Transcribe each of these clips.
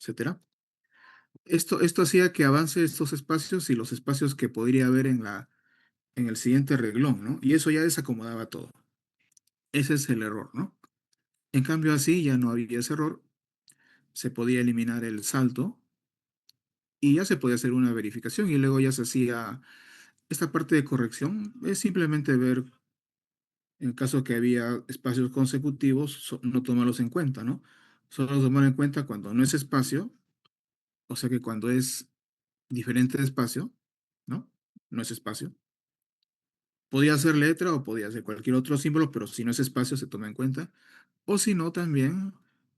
etcétera. Esto hacía que avance estos espacios y los espacios que podría haber en el siguiente reglón, ¿no? Y eso ya desacomodaba todo. Ese es el error, ¿no? En cambio, así ya no había ese error, se podía eliminar el salto y ya se podía hacer una verificación y luego ya se hacía esta parte de corrección. Es simplemente ver, en caso que había espacios consecutivos, no tomarlos en cuenta, ¿no? Solo tomar en cuenta cuando no es espacio, o sea que cuando es diferente de espacio, ¿no? No es espacio. Podía ser letra o podía ser cualquier otro símbolo, pero si no es espacio se toma en cuenta. O si no, también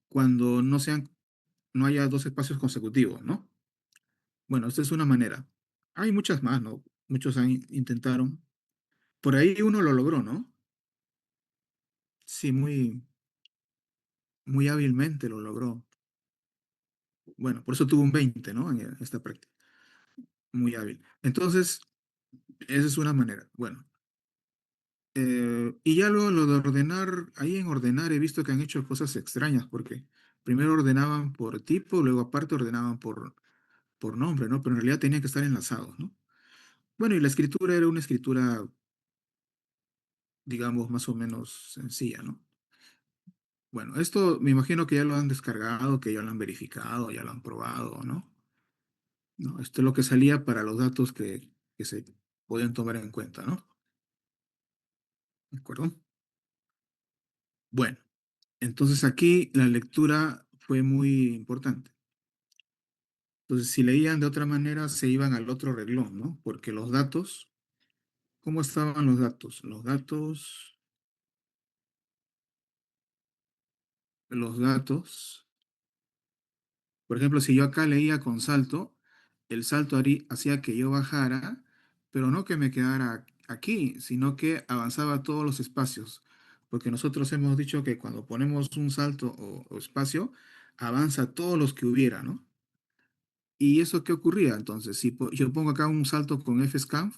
cuando no haya dos espacios consecutivos, ¿no? Bueno, esta es una manera. Hay muchas más, ¿no? Muchos intentaron. Por ahí uno lo logró, ¿no? Sí, muy hábilmente lo logró. Bueno, por eso tuvo un 20, ¿no? En esta práctica. Muy hábil. Entonces, esa es una manera. Bueno, y ya luego lo de ordenar, ahí en ordenar he visto que han hecho cosas extrañas, porque primero ordenaban por tipo, luego aparte ordenaban por nombre, ¿no? Pero en realidad tenían que estar enlazados, ¿no? Bueno, y la escritura era una escritura, digamos, más o menos sencilla, ¿no? Bueno, esto me imagino que ya lo han descargado, que ya lo han verificado, ya lo han probado, ¿no? ¿No? Esto es lo que salía para los datos que se podían tomar en cuenta, ¿no? ¿De acuerdo? Bueno, entonces aquí la lectura fue muy importante. Entonces, si leían de otra manera, se iban al otro reglón, ¿no? Porque los datos, ¿cómo estaban los datos? Los datos, por ejemplo, si yo acá leía con salto, el salto hacía que yo bajara, pero no que me quedara aquí, sino que avanzaba todos los espacios. Porque nosotros hemos dicho que cuando ponemos un salto o espacio, avanza todos los que hubiera, ¿no? ¿Y eso qué ocurría? Entonces, si yo pongo acá un salto con fscan,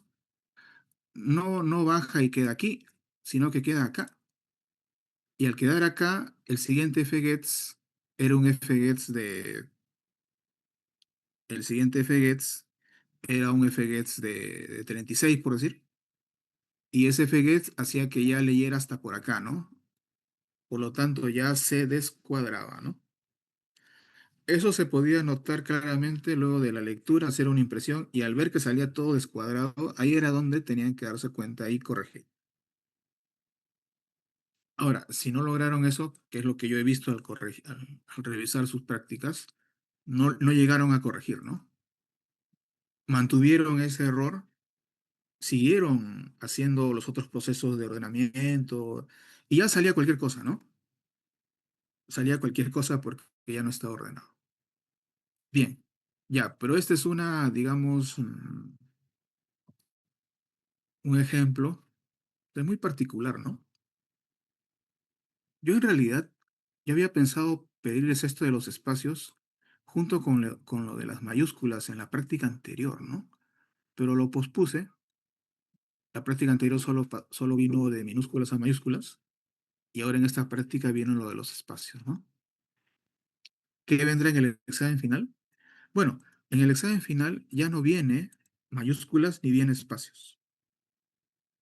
no baja y queda aquí, sino que queda acá. Y al quedar acá, el siguiente fgets era un fgets el siguiente fgets era un fgets de 36, por decir. Y ese fgets hacía que ya leyera hasta por acá, ¿no? Por lo tanto, ya se descuadraba, ¿no? Eso se podía notar claramente luego de la lectura, hacer una impresión, y al ver que salía todo descuadrado, ahí era donde tenían que darse cuenta y corregir. Ahora, si no lograron eso, que es lo que yo he visto al revisar sus prácticas, no llegaron a corregir, ¿no? Mantuvieron ese error, siguieron haciendo los otros procesos de ordenamiento y ya salía cualquier cosa, ¿no? Salía cualquier cosa porque ya no estaba ordenado. Bien, ya, pero este es digamos, un ejemplo de muy particular, ¿no? Yo en realidad ya había pensado pedirles esto de los espacios junto con lo de las mayúsculas en la práctica anterior, ¿no? Pero lo pospuse. La práctica anterior solo vino de minúsculas a mayúsculas y ahora en esta práctica viene lo de los espacios, ¿no? ¿Qué vendrá en el examen final? Bueno, en el examen final ya no viene mayúsculas ni viene espacios.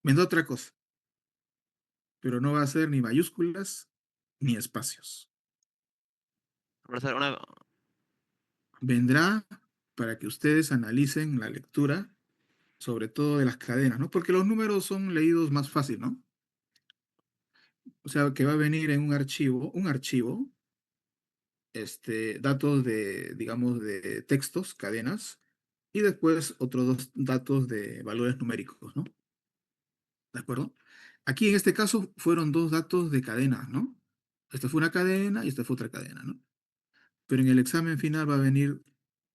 Vendrá otra cosa, pero no va a ser ni mayúsculas ni espacios. Profesor, una, Vendrá para que ustedes analicen la lectura, sobre todo de las cadenas, ¿no? Porque los números son leídos más fácil, ¿no? O sea, que va a venir en un archivo, datos digamos, de textos, cadenas, y después otros dos datos de valores numéricos, ¿no? ¿De acuerdo? Aquí en este caso fueron dos datos de cadena, ¿no? Esta fue una cadena y esta fue otra cadena, ¿no? Pero en el examen final va a venir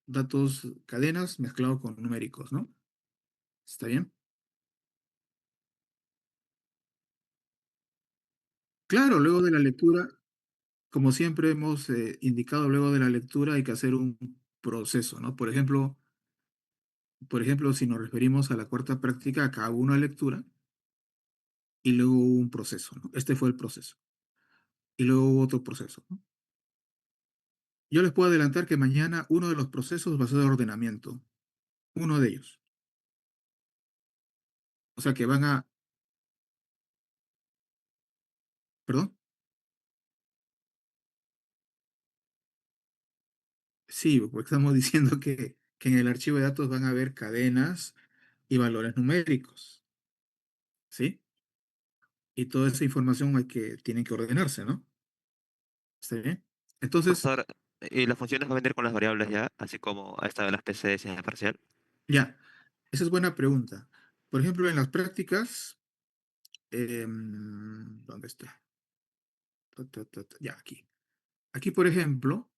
datos, cadenas mezclados con numéricos, ¿no? ¿Está bien? Claro, luego de la lectura, como siempre hemos indicado, luego de la lectura hay que hacer un proceso, ¿no? Por ejemplo, si nos referimos a la cuarta práctica, acá hubo una lectura y luego hubo un proceso, ¿no? Este fue el proceso. Y luego hubo otro proceso, ¿no? Yo les puedo adelantar que mañana uno de los procesos va a ser de ordenamiento, uno de ellos. O sea que van a, perdón, sí, porque estamos diciendo que en el archivo de datos van a haber cadenas y valores numéricos, ¿sí? Y toda esa información tiene que ordenarse, ¿no? ¿Está bien? Entonces, Profesor, ¿y las funciones va a venir con las variables ya? Así como esta de las PC de ciencia parcial. ya, esa es buena pregunta. Por ejemplo, en las prácticas, ¿dónde está? Ya, aquí. Aquí, por ejemplo,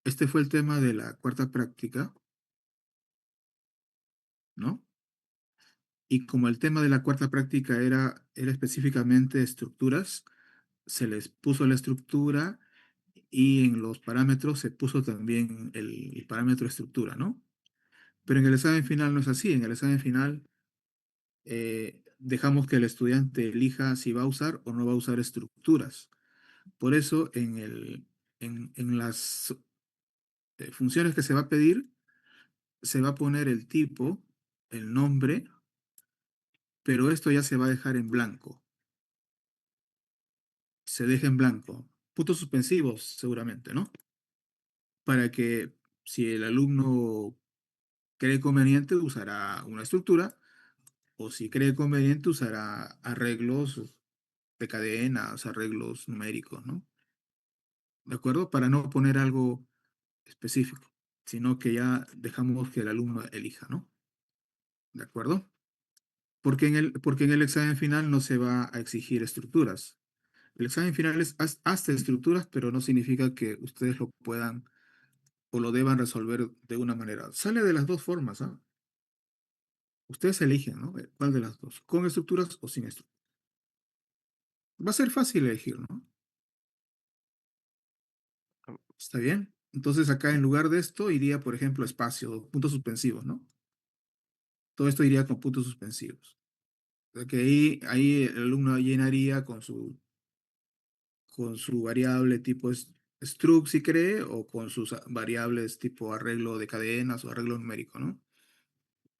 este fue el tema de la cuarta práctica, ¿no? Y como el tema de la cuarta práctica era específicamente estructuras, se les puso la estructura y en los parámetros se puso también el parámetro estructura, ¿no? Pero en el examen final no es así. En el examen final dejamos que el estudiante elija si va a usar o no va a usar estructuras. Por eso en las funciones que se va a pedir, se va a poner el tipo, el nombre, pero esto ya se va a dejar en blanco. Se deja en blanco. Puntos suspensivos, seguramente, ¿no? Para que si el alumno cree conveniente, usará una estructura, o si cree conveniente, usará arreglos de cadenas, arreglos numéricos, ¿no? ¿De acuerdo? Para no poner algo específico, sino que ya dejamos que el alumno elija, ¿no? ¿De acuerdo? Porque en el examen final no se va a exigir estructuras. El examen final es hasta estructuras, pero no significa que ustedes lo puedan o lo deban resolver de una manera. Sale de las dos formas, ¿ah? Ustedes eligen, ¿no? ¿Cuál de las dos? ¿Con estructuras o sin estructuras? Va a ser fácil elegir, ¿no? ¿Está bien? Entonces acá en lugar de esto iría, por ejemplo, espacio, puntos suspensivos, ¿no? Todo esto iría con puntos suspensivos. O sea que ahí el alumno llenaría con su variable tipo struct, si cree, o con sus variables tipo arreglo de cadenas o arreglo numérico, ¿no?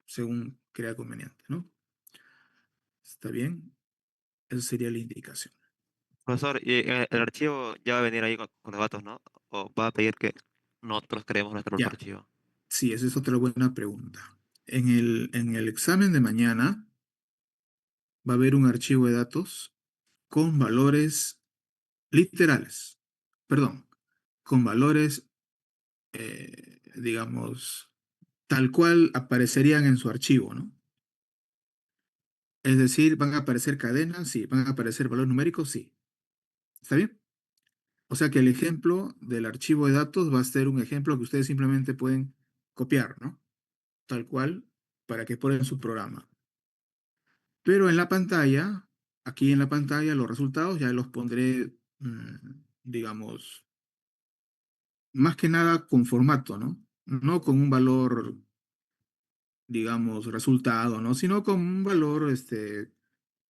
Según crea conveniente, ¿no? ¿Está bien? Esa sería la indicación. Profesor, ¿y el archivo ya va a venir ahí con los datos, ¿no? ¿O va a pedir que nosotros creemos nuestro propio Ya, archivo? sí, esa es otra buena pregunta. En el examen de mañana va a haber un archivo de datos con valores literales, perdón, con valores, digamos, tal cual aparecerían en su archivo, ¿no? Es decir, van a aparecer cadenas, sí, van a aparecer valores numéricos, sí. ¿Está bien? O sea que el ejemplo del archivo de datos va a ser un ejemplo que ustedes simplemente pueden copiar, ¿no? Tal cual, para que ponen su programa. Pero en la pantalla, aquí en la pantalla, los resultados ya los pondré, digamos, más que nada con formato, ¿no? No con un valor, digamos, resultado, ¿no? Sino con un valor,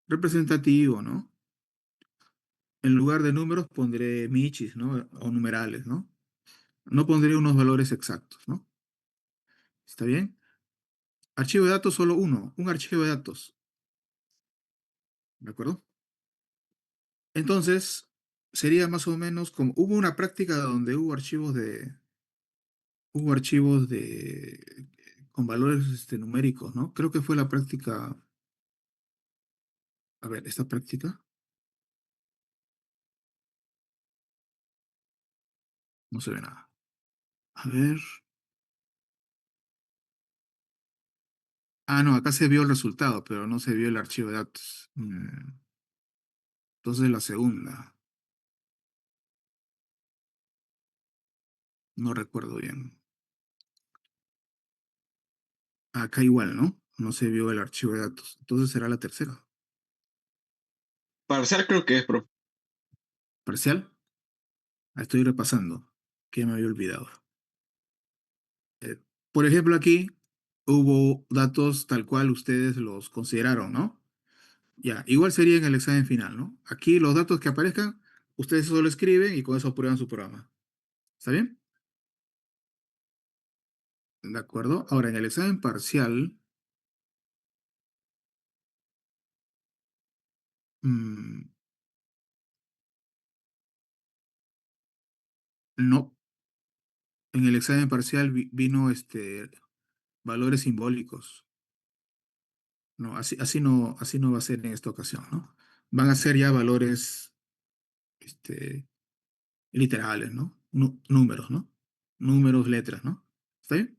representativo, ¿no? En lugar de números pondré michis, ¿no? O numerales, ¿no? No pondré unos valores exactos, ¿no? ¿Está bien? Archivo de datos solo uno, un archivo de datos, ¿de acuerdo? Entonces, sería más o menos como, hubo una práctica donde con valores numéricos, ¿no? Creo que fue la práctica, a ver, esta práctica, no se ve nada. A ver, no, acá se vio el resultado, pero no se vio el archivo de datos. Entonces la segunda, no recuerdo bien. Acá igual, ¿no? No se vio el archivo de datos. Entonces será la tercera. Parcial creo que es, profe. ¿Parcial? Estoy repasando, que me había olvidado. Eh, por ejemplo, aquí hubo datos tal cual ustedes los consideraron, ¿no? Ya, igual sería en el examen final, ¿no? Aquí los datos que aparezcan, Ustedes solo escriben y con eso aprueban su programa. ¿Está bien? ¿De acuerdo? Ahora, en el examen parcial, mm, no. En el examen parcial vino valores simbólicos. No, así no va a ser en esta ocasión, ¿no? Van a ser ya valores este, literales, ¿no? Números, ¿no? Números, letras, ¿no? ¿Está bien?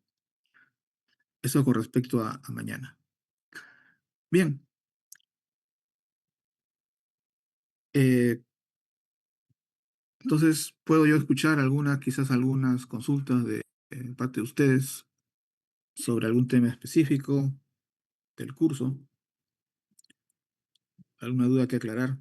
Eso con respecto a mañana. Bien, eh, entonces puedo yo escuchar quizás algunas consultas de parte de ustedes sobre algún tema específico del curso, alguna duda que aclarar.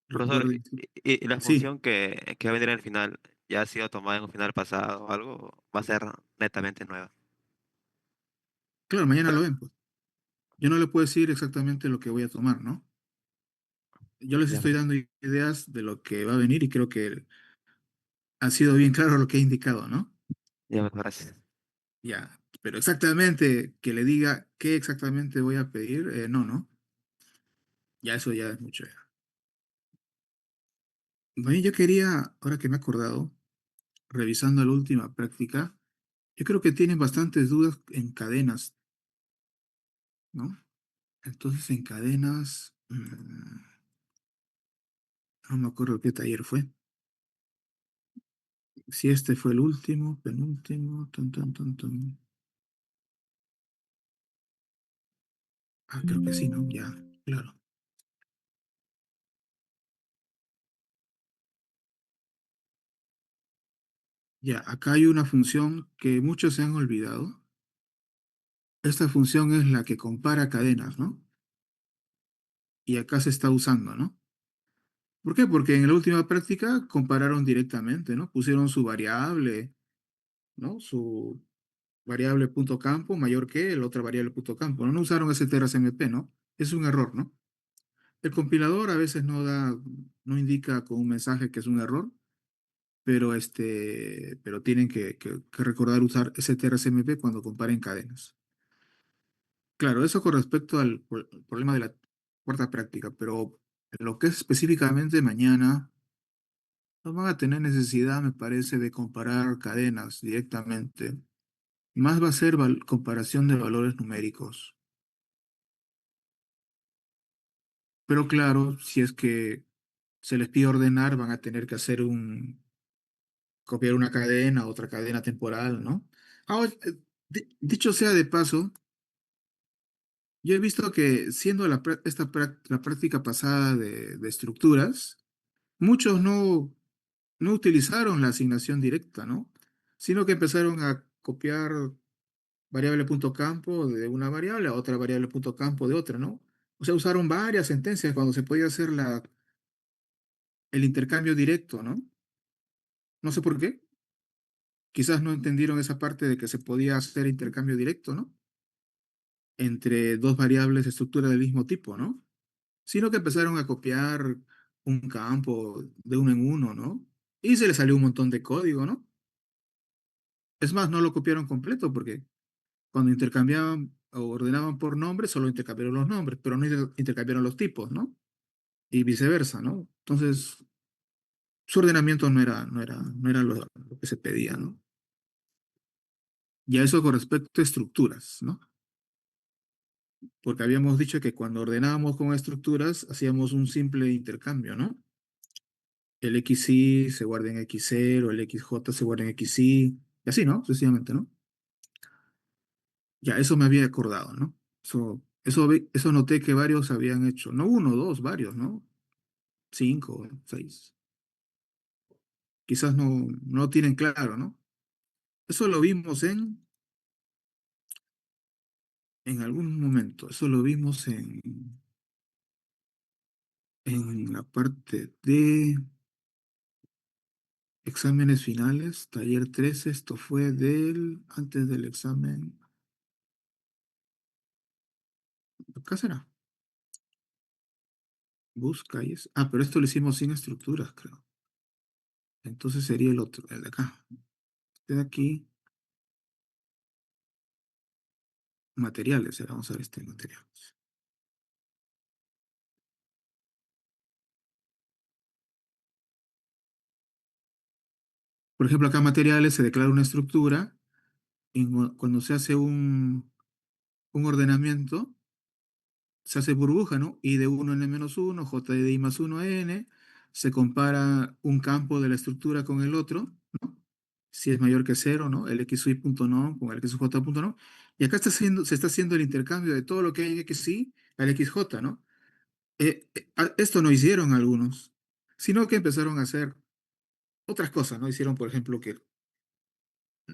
Profesor, Recuerden. y la Sí, función que va a venir al final ya ha sido tomada en un final pasado o algo, o va a ser netamente nueva? claro, mañana lo ven, pues. Yo no le puedo decir exactamente lo que voy a tomar, ¿no? Yo les Ya, estoy dando ideas de lo que va a venir y creo que ha sido bien claro lo que he indicado, ¿no? ya, gracias. Ya, pero exactamente que le diga qué exactamente voy a pedir, no, ¿no? Ya eso ya es mucho. Ya. Bueno, yo quería, ahora que me he acordado, revisando la última práctica, yo creo que tienen bastantes dudas en cadenas, ¿no? Entonces en cadenas, no me acuerdo qué taller fue. Si este fue el último, penúltimo, tan, tan, tan, tan. Ah, creo que sí, ¿no? Ya, claro. Ya, acá hay una función que muchos se han olvidado. Esta función es la que compara cadenas, ¿no? Y acá se está usando, ¿no? ¿Por qué? Porque en la última práctica compararon directamente, ¿no? Pusieron su variable, ¿no? Su variable punto campo mayor que la otra variable punto campo. No usaron ese TRCMP, ¿no? Es un error, ¿no? El compilador a veces no indica con un mensaje que es un error, pero pero tienen que recordar usar ese TRCMP cuando comparen cadenas. Claro, eso con respecto al problema de la cuarta práctica, pero en lo que es específicamente mañana, no van a tener necesidad, me parece, de comparar cadenas directamente. Más va a ser comparación de valores numéricos. Pero claro, si es que se les pide ordenar, van a tener que copiar una cadena, otra cadena temporal, ¿no? Ahora, dicho sea de paso, yo he visto que siendo la práctica pasada de estructuras, muchos no utilizaron la asignación directa, ¿no? Sino que empezaron a copiar variable punto campo de una variable a otra variable punto campo de otra, ¿no? O sea, usaron varias sentencias cuando se podía hacer el intercambio directo, ¿no? No sé por qué. Quizás no entendieron esa parte de que se podía hacer intercambio directo, ¿no? Entre dos variables de estructura del mismo tipo, ¿no? Sino que empezaron a copiar un campo de uno en uno, ¿no? Y se les salió un montón de código, ¿no? Es más, no lo copiaron completo porque cuando intercambiaban o ordenaban por nombre, solo intercambiaron los nombres, pero no intercambiaron los tipos, ¿no? Y viceversa, ¿no? Entonces, su ordenamiento no era lo que se pedía, ¿no? Y a eso con respecto a estructuras, ¿no? Porque habíamos dicho que cuando ordenábamos con estructuras, hacíamos un simple intercambio, ¿no? El XY se guarda en X0, el XJ se guarda en XY, y así, ¿no? Sencillamente, ¿no? Ya, eso me había acordado, ¿no? Eso noté que varios habían hecho, no uno, dos, varios, ¿no? Cinco, seis. Quizás no tienen claro, ¿no? Eso lo vimos en algún momento, eso lo vimos en la parte de exámenes finales, taller 13. Esto fue antes del examen, ¿acá será? Busca y es. Ah, pero esto lo hicimos sin estructuras, creo. Entonces sería el otro, el de acá. Este de aquí, materiales. Vamos a ver este materiales. Por ejemplo, acá materiales se declara una estructura y cuando se hace un ordenamiento, se hace burbuja, ¿no? I de uno n menos uno, j de i más uno n, se compara un campo de la estructura con el otro, ¿no? Si es mayor que cero, ¿no? El xy punto no con el xj punto no. Y acá se está haciendo el intercambio de todo lo que hay en xy al xj, ¿no? Esto no hicieron algunos, sino que empezaron a hacer otras cosas, ¿no? Hicieron, por ejemplo, que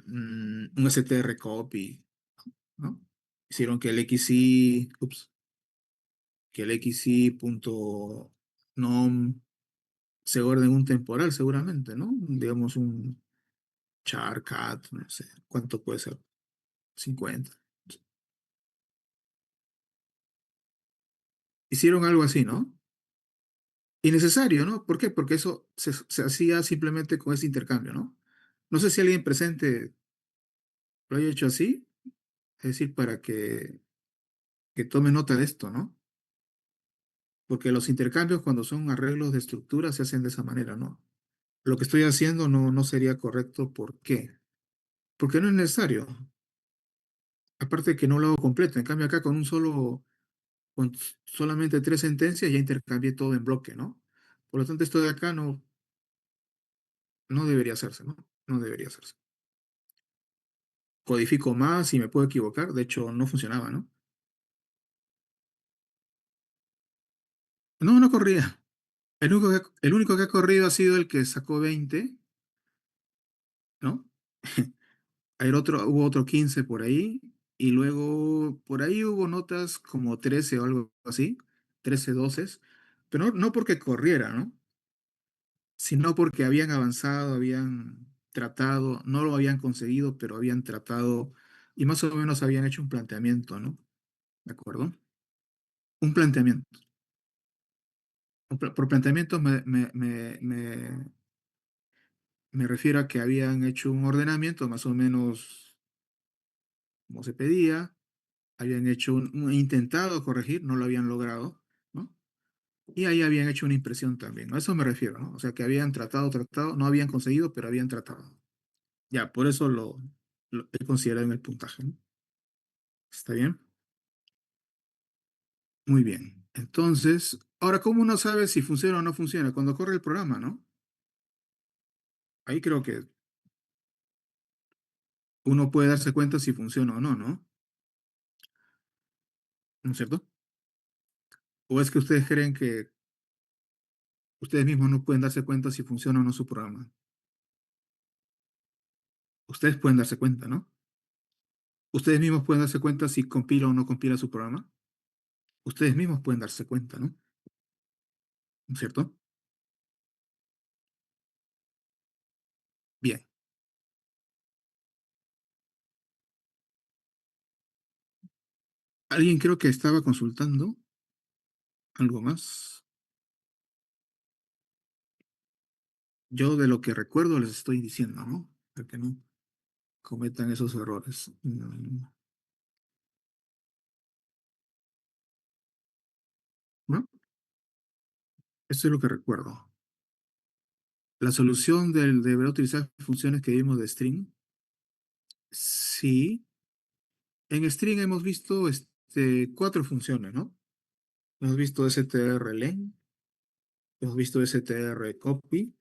un str copy, ¿no? Hicieron que el xy, ups, que el xy punto nom se guarde en un temporal seguramente, ¿no? Digamos un char cat, no sé, ¿cuánto puede ser? 50. Hicieron algo así, ¿no? Innecesario, ¿no? ¿Por qué? Porque eso se hacía simplemente con ese intercambio, ¿no? No sé si alguien presente lo haya hecho así, es decir, para que tome nota de esto, ¿no? Porque los intercambios cuando son arreglos de estructura se hacen de esa manera, ¿no? Lo que estoy haciendo no sería correcto, ¿por qué? Porque no es necesario. Aparte que no lo hago completo. En cambio acá con solamente tres sentencias ya intercambié todo en bloque, ¿no? Por lo tanto, esto de acá no debería hacerse, ¿no? No debería hacerse. Codifico más y me puedo equivocar. De hecho, no funcionaba, ¿no? No corría. El único que ha corrido ha sido el que sacó 20, ¿no? Hubo otro 15 por ahí. Y luego por ahí hubo notas como 13 o algo así. 13 doces. Pero no porque corriera, ¿no? Sino porque habían avanzado, habían tratado, no lo habían conseguido, pero habían tratado y más o menos habían hecho un planteamiento, ¿no? ¿De acuerdo? Un planteamiento. Por planteamiento me refiero a que habían hecho un ordenamiento más o menos como se pedía, habían hecho un intentado corregir, no lo habían logrado, ¿no? Y ahí habían hecho una impresión también, ¿no? A eso me refiero, ¿no? O sea, que habían tratado, no habían conseguido, pero habían tratado. Ya, por eso lo he considerado en el puntaje, ¿no? ¿Está bien? Muy bien. Entonces, ahora, ¿cómo uno sabe si funciona o no funciona? Cuando corre el programa, ¿no? Ahí creo que uno puede darse cuenta si funciona o no, ¿no? ¿No es cierto? ¿O es que ustedes creen que ustedes mismos no pueden darse cuenta si funciona o no su programa? Ustedes pueden darse cuenta, ¿no? Ustedes mismos pueden darse cuenta si compila o no compila su programa. Ustedes mismos pueden darse cuenta, ¿no? ¿No es cierto? Bien. Alguien creo que estaba consultando algo más. Yo de lo que recuerdo les estoy diciendo, ¿no? Para que no cometan esos errores. ¿No? Esto es lo que recuerdo. La solución deberá utilizar funciones que vimos de string. Sí. En string hemos visto cuatro funciones, ¿no? Hemos visto strlen, hemos visto strcopy,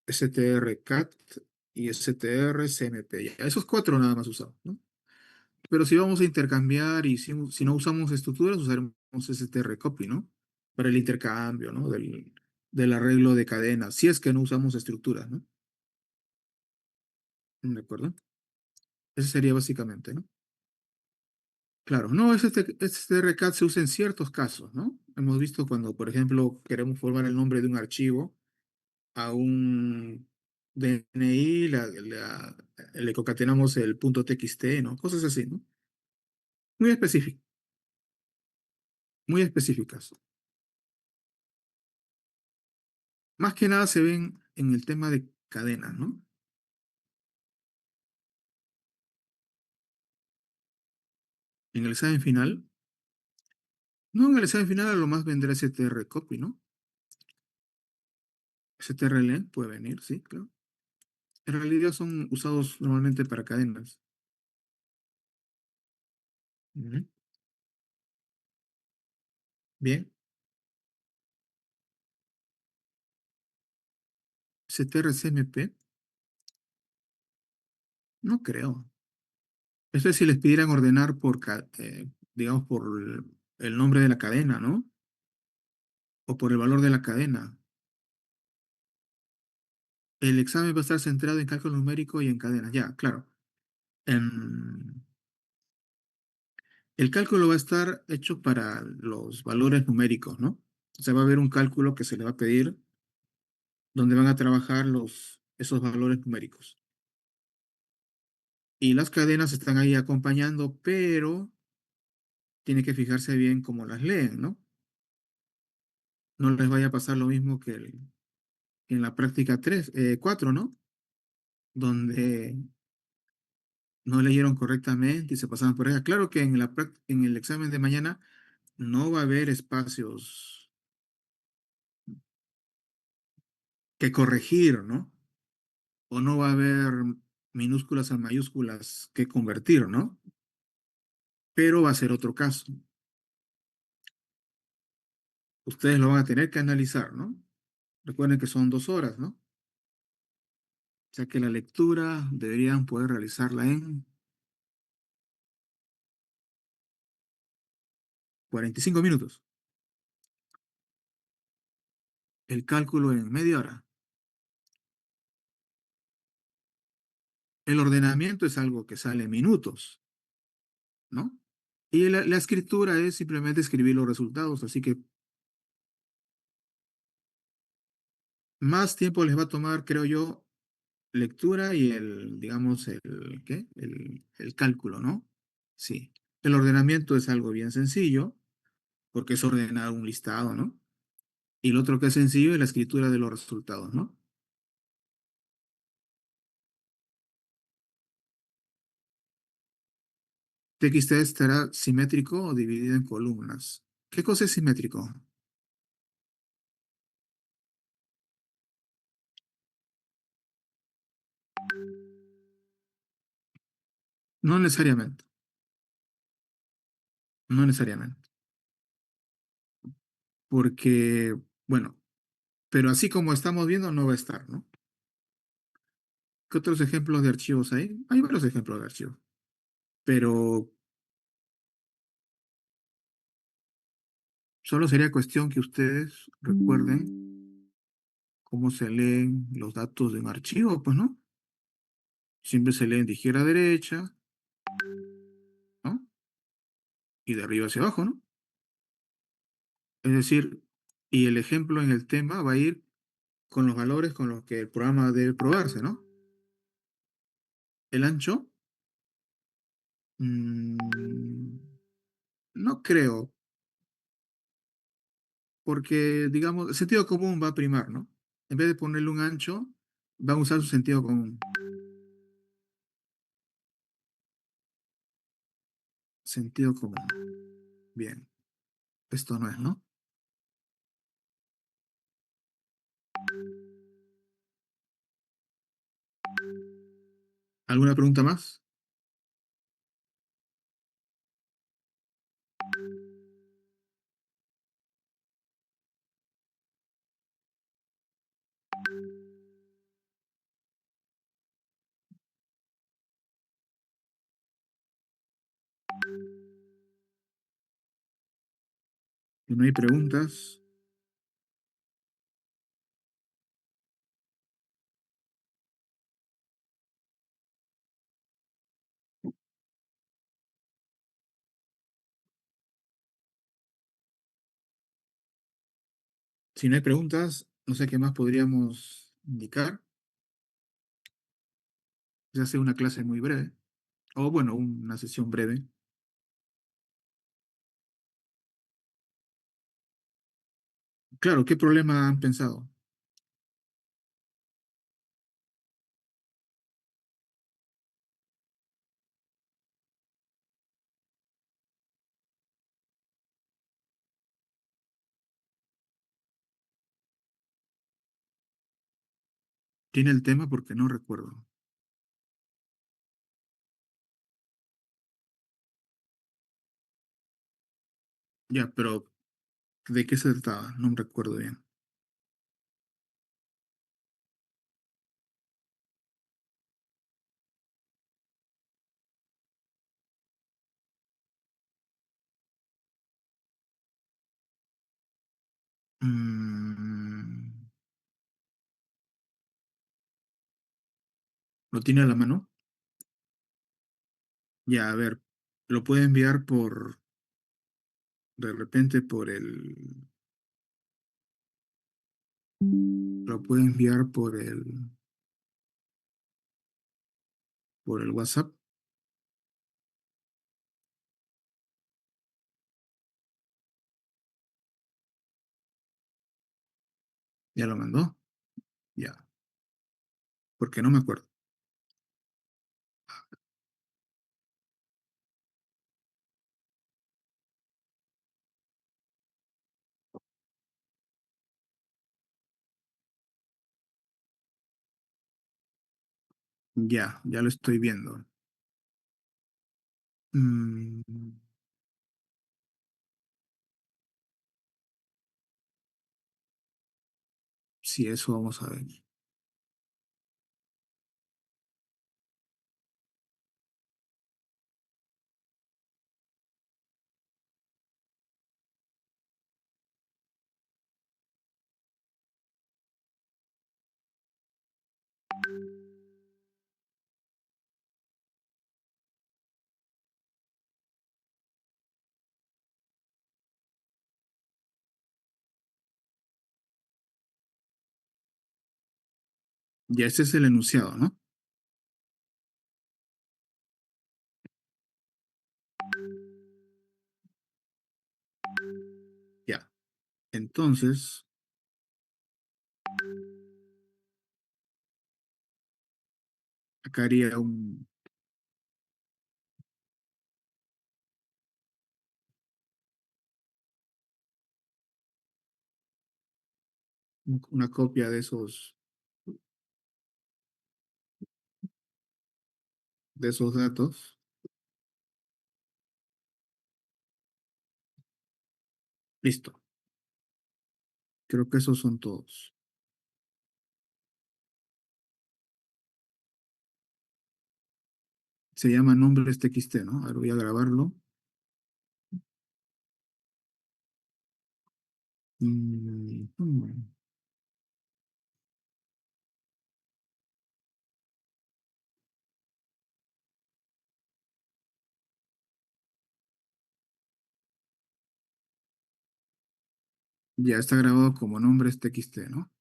strcat y strcmp. Ya, esos cuatro nada más usamos, ¿no? Pero si vamos a intercambiar y si no usamos estructuras, usaremos strcopy, ¿no? Para el intercambio, ¿no? Del arreglo de cadenas, si es que no usamos estructuras, ¿no? ¿De acuerdo? Ese sería básicamente, ¿no? Claro, no, este RCAD se usa en ciertos casos, ¿no? Hemos visto cuando, por ejemplo, queremos formar el nombre de un archivo a un DNI, le concatenamos el punto .txt, ¿no? Cosas así, ¿no? Muy específicas, muy específicas. Más que nada se ven en el tema de cadenas, ¿no? En el examen final, no, en el examen final a lo más vendrá STR copy, ¿no? STRLN puede venir, sí, claro. En realidad son usados normalmente para cadenas. Ujú. Bien. STR-CMP, no creo. Esto es si les pidieran ordenar por, digamos, por el nombre de la cadena, ¿no? O por el valor de la cadena. El examen va a estar centrado en cálculo numérico y en cadenas. Ya, claro. Em, el cálculo va a estar hecho para los valores numéricos, ¿no? O sea, va a haber un cálculo que se le va a pedir donde van a trabajar esos valores numéricos. Y las cadenas están ahí acompañando, pero tiene que fijarse bien cómo las leen, ¿no? No les vaya a pasar lo mismo que en la práctica 3, 4, ¿no? Donde no leyeron correctamente y se pasaban por ella. Claro que en el examen de mañana no va a haber espacios que corregir, ¿no? O no va a haber minúsculas a mayúsculas que convertir, ¿no? Pero va a ser otro caso. Ustedes lo van a tener que analizar, ¿no? Recuerden que son 2 horas, ¿no? O sea que la lectura deberían poder realizarla en 45 minutos. El cálculo en media hora. El ordenamiento es algo que sale en minutos, ¿no? Y la escritura es simplemente escribir los resultados, así que más tiempo les va a tomar, creo yo, lectura y digamos, ¿qué? El cálculo, ¿no? Sí. El ordenamiento es algo bien sencillo, porque es ordenar un listado, ¿no? Y lo otro que es sencillo es la escritura de los resultados, ¿no? TXT estará simétrico o dividido en columnas. ¿Qué cosa es simétrico? No necesariamente, no necesariamente. Porque, bueno, pero así como estamos viendo, no va a estar, ¿no? ¿Qué otros ejemplos de archivos hay? Hay varios ejemplos de archivos, pero solo sería cuestión que ustedes recuerden cómo se leen los datos de un archivo, pues, ¿no? Siempre se leen de izquierda a derecha, ¿no? Y de arriba hacia abajo, ¿no? Es decir, y el ejemplo en el tema va a ir con los valores con los que el programa debe probarse, ¿no? El ancho, mm, no creo, porque, digamos, el sentido común va a primar, ¿no? En vez de ponerle un ancho, van a usar su sentido común. Sentido común. Bien, esto no es, ¿no? ¿Alguna pregunta más? Si no hay preguntas, si no hay preguntas, no sé qué más podríamos indicar. Ya sea una clase muy breve, o bueno, una sesión breve. Claro, ¿qué problema han pensado? Tiene el tema porque no recuerdo. Ya, pero ¿de qué se trataba? No me recuerdo bien. Mm, ¿Lo tiene a la mano? Ya, a ver, lo puede enviar de repente lo puede enviar por el WhatsApp. ¿Ya lo mandó? Ya, porque no me acuerdo. Ya lo estoy viendo. Mm, sí, eso vamos a ver. Ya, ese es el enunciado, ¿no? Ya. Entonces, acá haría una copia de esos datos. Listo. Creo que esos son todos. Se llama nombres TXT, ¿no? Ahora voy a grabarlo. Mm. Ya está grabado como nombres TXT, ¿no?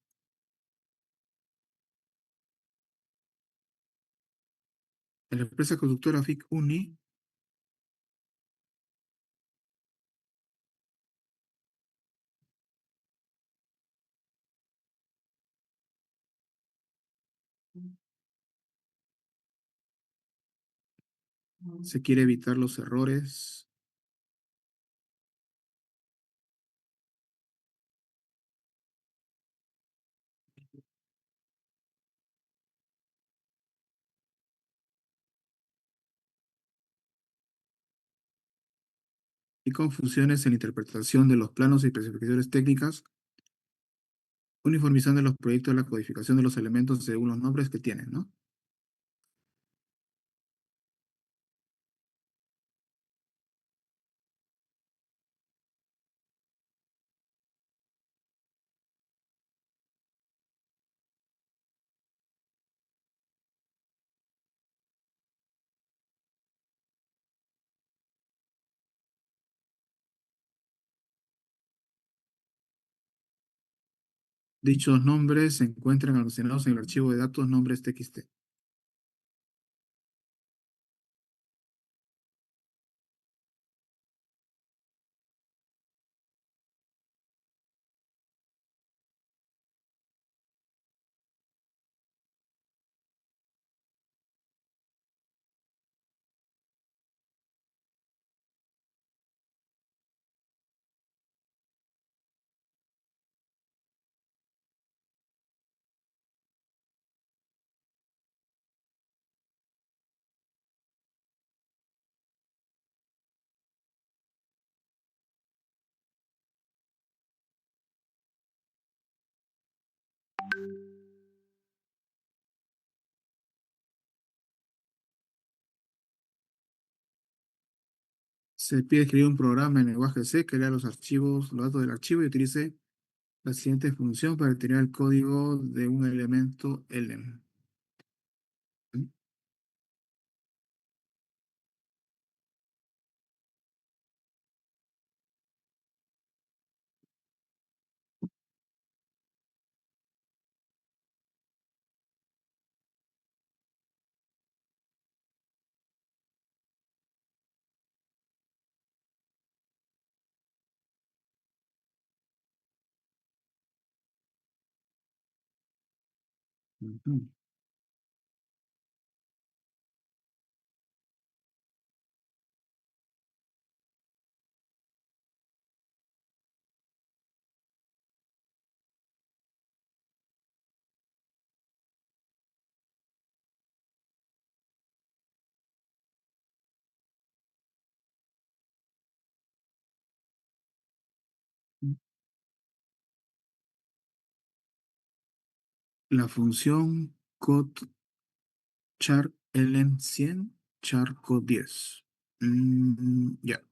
La empresa conductora FIC Uni se quiere evitar los errores y confusiones en la interpretación de los planos y especificaciones técnicas, uniformizando los proyectos de la codificación de los elementos según los nombres que tienen, ¿no? Dichos nombres se encuentran almacenados en el archivo de datos nombres TXT. Se pide escribir un programa en lenguaje C que lea los archivos, los datos del archivo y utilice la siguiente función para determinar el código de un elemento elem. Ujú. La función code char elem 100 char code 10. Ya.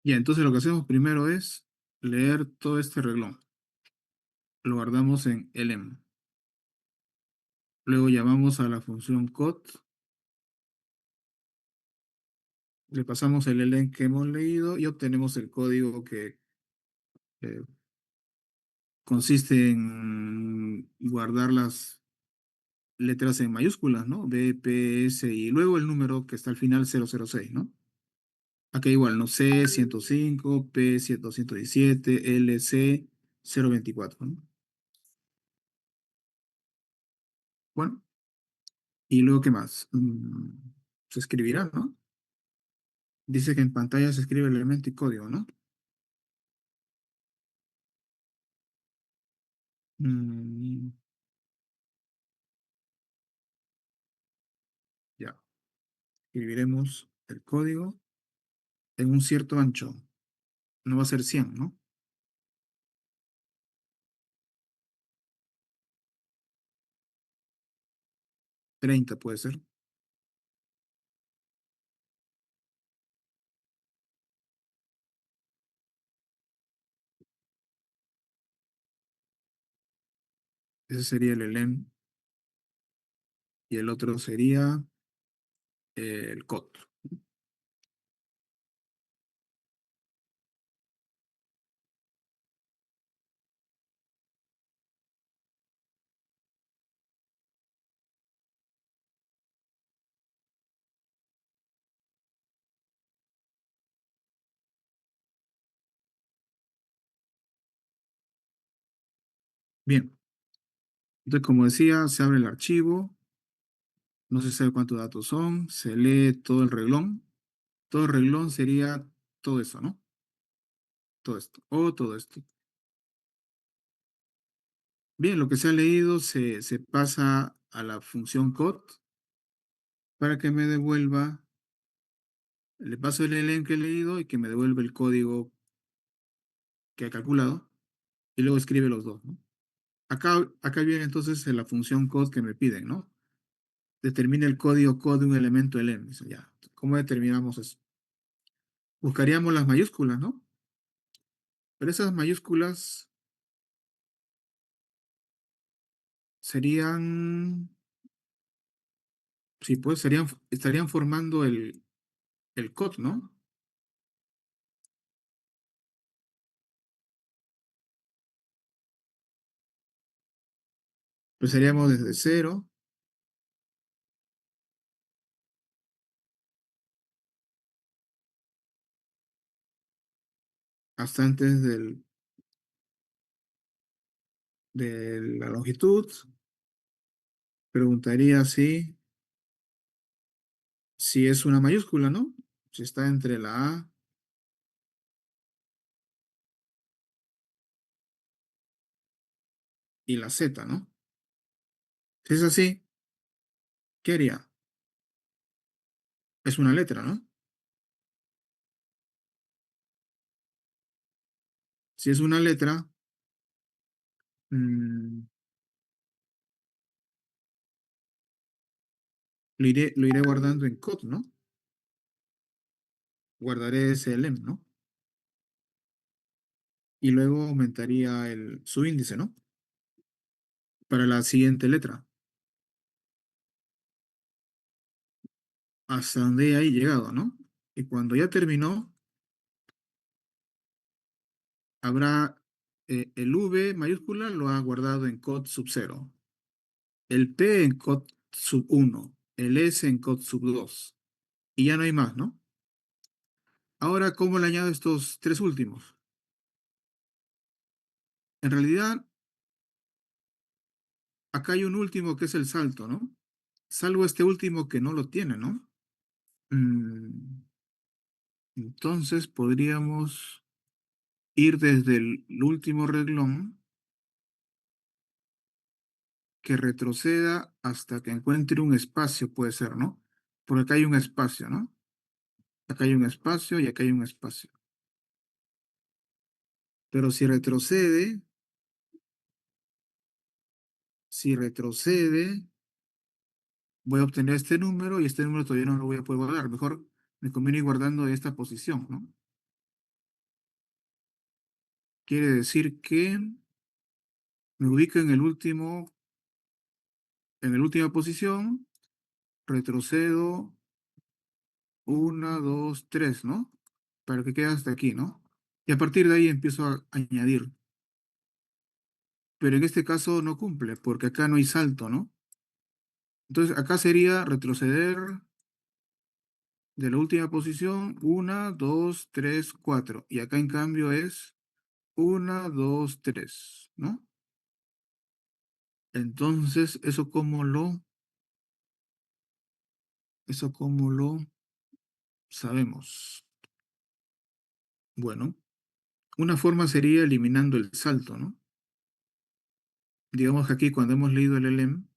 Ya, entonces lo que hacemos primero es leer todo este reglón. Lo guardamos en elem. Luego llamamos a la función code, le pasamos el elem que hemos leído y obtenemos el código que eh, consiste en guardar las letras en mayúsculas, ¿no? B, P, S y luego el número que está al final 006, ¿no? Acá igual, ¿no? C 105, P 217, L, C 024, ¿no? Bueno, y luego, ¿qué más? Se escribirá, ¿no? Dice que en pantalla se escribe el elemento y código, ¿no? Mm, ya, escribiremos el código en un cierto ancho. No va a ser 100, ¿no? 30 puede ser. Ese sería el elem y el otro sería el code. Bien, entonces como decía, se abre el archivo, no se sabe cuántos datos son, se lee todo el reglón. Todo el reglón sería todo eso, ¿no? Todo esto, o todo esto. Bien, lo que se ha leído se pasa a la función code para que me devuelva, le paso el elenco que he leído y que me devuelva el código que ha calculado y luego escribe los dos, ¿no? Acá viene entonces la función code que me piden, ¿no? Determina el código code de un elemento elen. Dice, ya, ¿cómo determinamos eso? Buscaríamos las mayúsculas, ¿no? Pero esas mayúsculas serían, sí, pues estarían formando el code, ¿no? Empezaríamos desde cero hasta antes de la longitud. Preguntaría si es una mayúscula, ¿no? Si está entre la A y la Z, ¿no? Si es así, ¿qué haría? Es una letra, ¿no? Si es una letra, mm, lo iré guardando en code, ¿no? Guardaré ese lem, ¿no? Y luego aumentaría su índice, ¿no? Para la siguiente letra, hasta donde haya llegado, ¿no? Y cuando ya terminó, habrá el V mayúscula lo ha guardado en code sub cero, el P en code sub uno, el S en code sub 2 y ya no hay más, ¿no? Ahora, ¿cómo le añado estos tres últimos? En realidad, acá hay un último que es el salto, ¿no? Salvo este último que no lo tiene, ¿no? Mm, entonces podríamos ir desde el último reglón que retroceda hasta que encuentre un espacio, puede ser, ¿no? Porque acá hay un espacio, ¿no? Acá hay un espacio y acá hay un espacio. Pero si retrocede, voy a obtener este número y este número todavía no lo voy a poder guardar. Mejor me conviene ir guardando esta posición, ¿no? Quiere decir que me ubico en la última posición, retrocedo una, dos, tres, ¿no? Para que quede hasta aquí, ¿no? Y a partir de ahí empiezo a añadir. Pero en este caso no cumple, porque acá no hay salto, ¿no? Entonces acá sería retroceder de la última posición, una, dos, tres, cuatro. Y acá en cambio es una, dos, tres, ¿no? Entonces, ¿eso cómo lo sabemos? Bueno, una forma sería eliminando el salto, ¿no? Digamos que aquí cuando hemos leído el elem,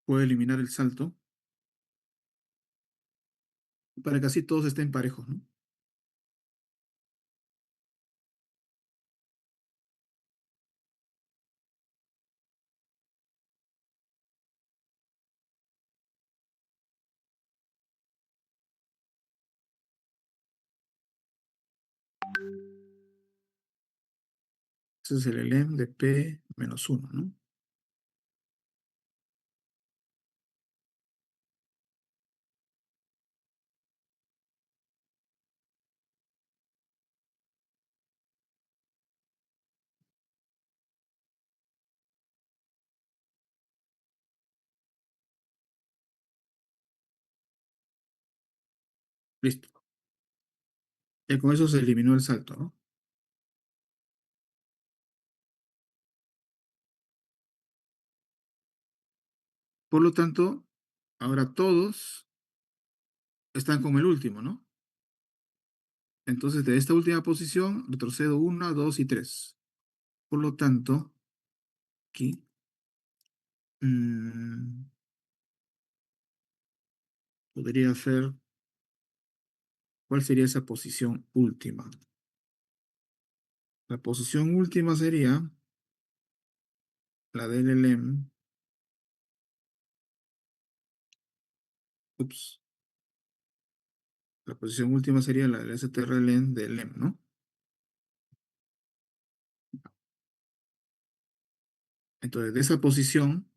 puedo eliminar el salto para que así todos estén parejos, ¿no? Ese es el elem de P menos uno, ¿no? Listo. Y con eso se eliminó el salto, ¿no? Por lo tanto, ahora todos están con el último, ¿no? Entonces, de esta última posición, retrocedo 1, 2 y 3. Por lo tanto, aquí mm, podría ser, ¿cuál sería esa posición última? La posición última sería la del LM. Ups. La posición última sería la del STRLN del LEM, ¿no? Entonces, de esa posición,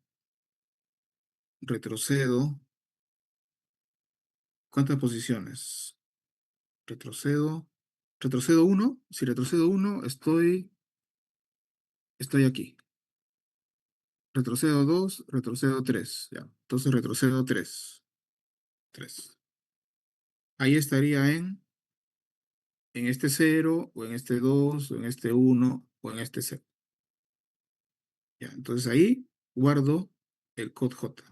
retrocedo. ¿Cuántas posiciones? Retrocedo. Retrocedo uno. Si retrocedo uno, estoy aquí. Retrocedo 2, retrocedo 3. Ya. Entonces retrocedo 3. 3. Ahí estaría en este cero, o en este 2, o en este uno, o en este 0. Ya. Entonces ahí guardo el code J.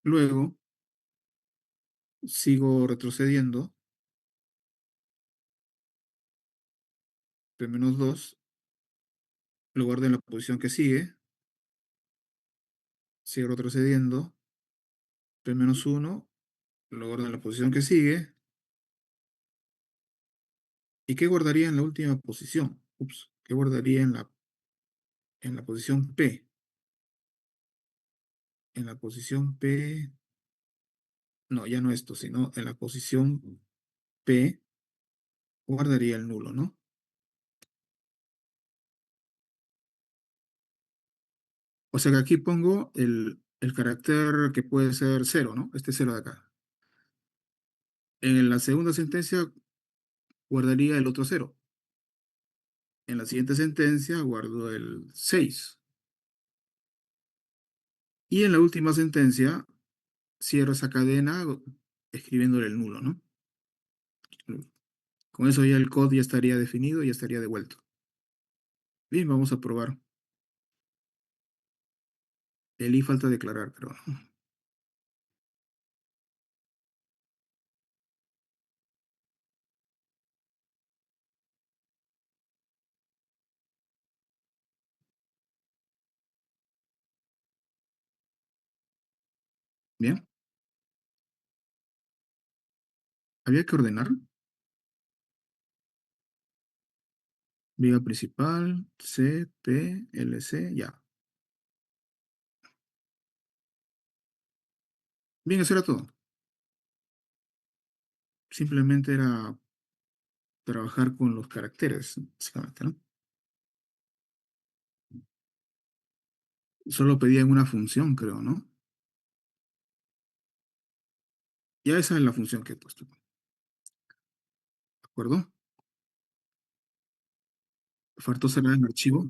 Luego sigo retrocediendo. P-2 lo guardo en la posición que sigue. Sigo retrocediendo. P-1 lo guardo en la posición que sigue. ¿Y qué guardaría en la última posición? Ups, ¿qué guardaría en la posición P? En la posición P, no, ya no esto, sino en la posición P guardaría el nulo, ¿no? O sea que aquí pongo el carácter que puede ser cero, ¿no? Este cero de acá. En la segunda sentencia guardaría el otro cero. En la siguiente sentencia guardo el 6. Y en la última sentencia cierro esa cadena escribiéndole el nulo, ¿no? Con eso ya el code ya estaría definido y ya estaría devuelto. Bien, vamos a probar. El I falta declarar, pero bien. Había que ordenar. Viga principal, C, P, L, C, ya. Bien, eso era todo. Simplemente era trabajar con los caracteres, básicamente, ¿no? Solo pedían una función, creo, ¿no? Ya esa es la función que he puesto. ¿De acuerdo? Faltó cerrar el archivo.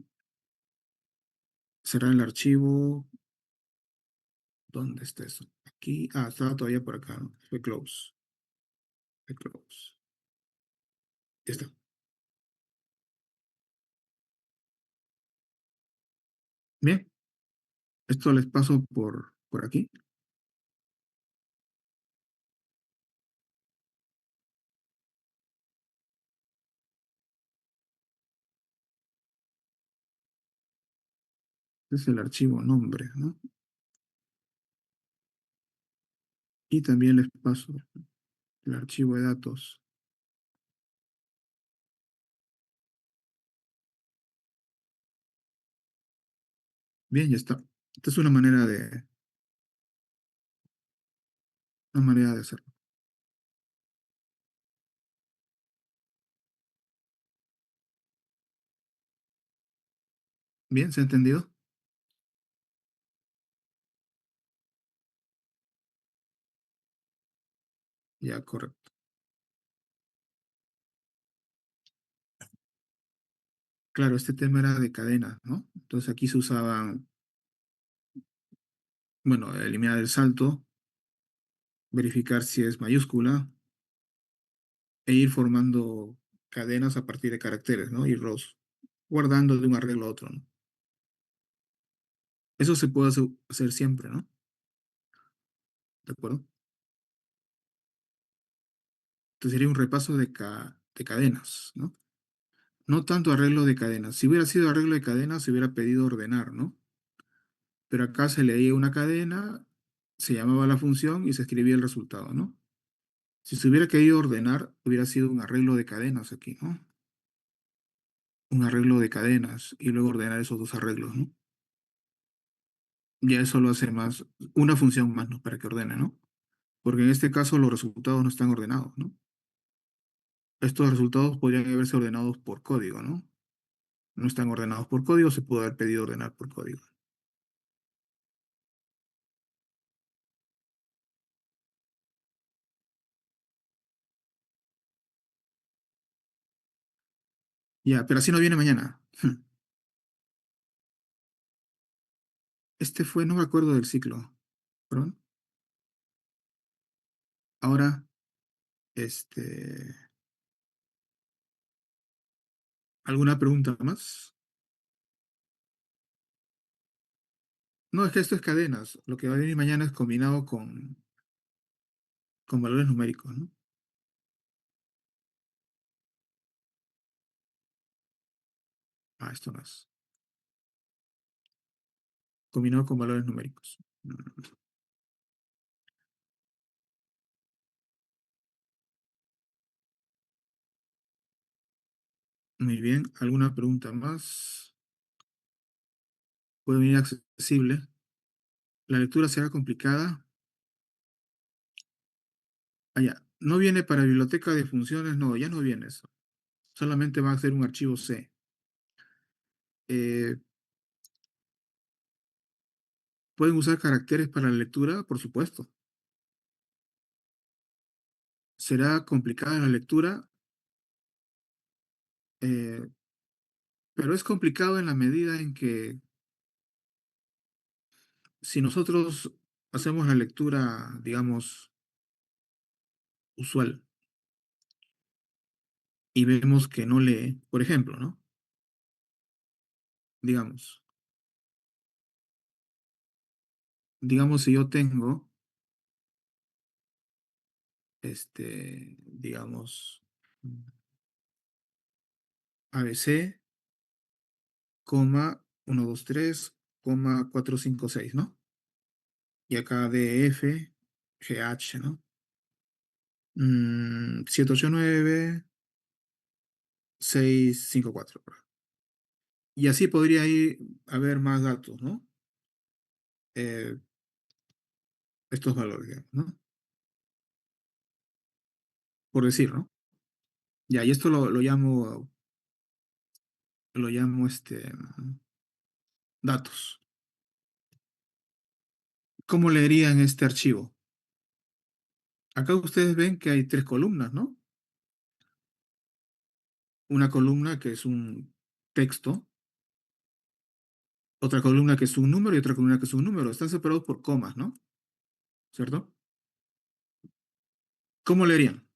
Cerrar el archivo. ¿Dónde está eso? Aquí. Ah, estaba todavía por acá, ¿no? Fue close. Fue close. Ya está. Bien. Esto les paso por aquí. Este es el archivo nombre, ¿no? Y también les paso el archivo de datos. Bien, ya está. Esta es una manera de hacerlo. Bien, ¿se ha entendido? Ya, correcto. Claro, este tema era de cadena, ¿no? Entonces aquí se usaban, bueno, eliminar el salto, verificar si es mayúscula, e ir formando cadenas a partir de caracteres, ¿no? Irlos guardando de un arreglo a otro, ¿no? Eso se puede hacer siempre, ¿no? ¿De acuerdo? Entonces sería un repaso de cadenas, ¿no? No tanto arreglo de cadenas. Si hubiera sido arreglo de cadenas, se hubiera pedido ordenar, ¿no? Pero acá se leía una cadena, se llamaba la función y se escribía el resultado, ¿no? Si se hubiera querido ordenar, hubiera sido un arreglo de cadenas aquí, ¿no? Un arreglo de cadenas y luego ordenar esos dos arreglos, ¿no? Ya eso lo hace más, una función más, ¿no? Para que ordene, ¿no? Porque en este caso los resultados no están ordenados, ¿no? Estos resultados podrían haberse ordenados por código, ¿no? No están ordenados por código, se puede haber pedido ordenar por código. Ya, pero así no viene mañana. Este fue, no me acuerdo del ciclo. ¿Perdón? Ahora, este, ¿alguna pregunta más? No, es que esto es cadenas. Lo que va a venir mañana es combinado con valores numéricos, ¿no? Ah, esto no es. Combinado con valores numéricos. Muy bien. ¿Alguna pregunta más? Puede venir accesible. La lectura será complicada. Ah, ya. No viene para biblioteca de funciones, no, ya no viene eso. Solamente va a ser un archivo C. Eh, ¿Pueden usar caracteres para la lectura? Por supuesto. Será complicada la lectura, eh, pero es complicado en la medida en que si nosotros hacemos la lectura, digamos, usual y vemos que no lee, por ejemplo, ¿no? Digamos, digamos si yo tengo, digamos, ABC, coma, 1, 2, 3, coma, 4, 5, 6, ¿no? Y acá DF, GH, ¿no? 7, 8, 9, 6, 5, 4. Y así podría ir a haber más datos, ¿no? Eh, estos valores, digamos, ¿no? Por decir, ¿no? Ya, y esto lo llamo datos. ¿Cómo leerían este archivo? Acá ustedes ven que hay tres columnas, ¿no? Una columna que es un texto, otra columna que es un número y otra columna que es un número. Están separados por comas, ¿no? ¿Cierto? ¿Cómo leerían?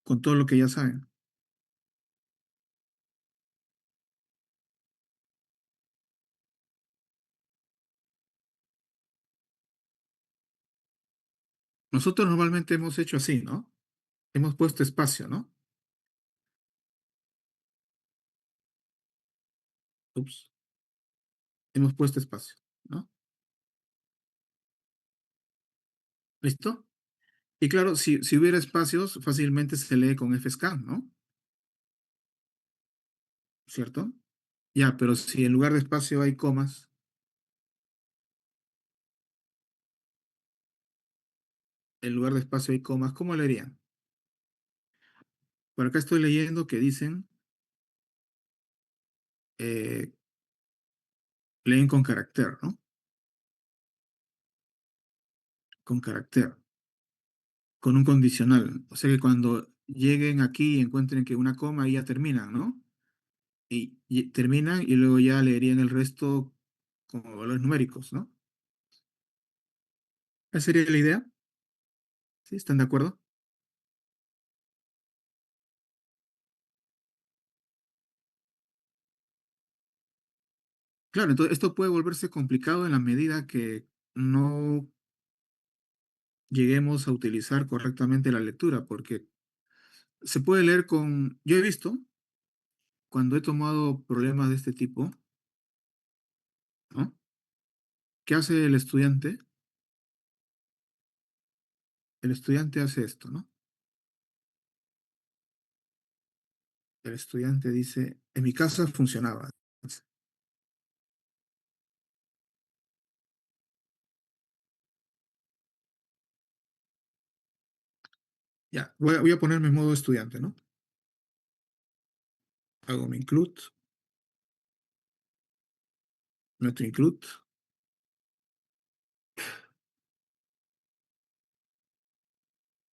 Con todo lo que ya saben. Nosotros normalmente hemos hecho así, ¿no? Hemos puesto espacio, ¿no? Ups. Hemos puesto espacio, ¿no? ¿Listo? Y claro, si hubiera espacios, fácilmente se lee con fscan, ¿no? ¿Cierto? Ya, pero si en lugar de espacio hay comas, en lugar de espacio hay comas, ¿cómo leerían? Por acá estoy leyendo que dicen, eh, leen con carácter, ¿no? Con carácter, con un condicional. O sea que cuando lleguen aquí y encuentren que una coma, ahí ya terminan, ¿no? Y terminan y luego ya leerían el resto como valores numéricos, ¿no? Esa sería la idea. ¿Sí? ¿Están de acuerdo? Claro, entonces esto puede volverse complicado en la medida que no lleguemos a utilizar correctamente la lectura, porque se puede leer con... Yo he visto, cuando he tomado problemas de este tipo, ¿no? ¿Qué hace el estudiante? El estudiante hace esto, ¿no? El estudiante dice, en mi casa funcionaba. Ya, voy a ponerme en modo estudiante, ¿no? Hago mi include, meto include.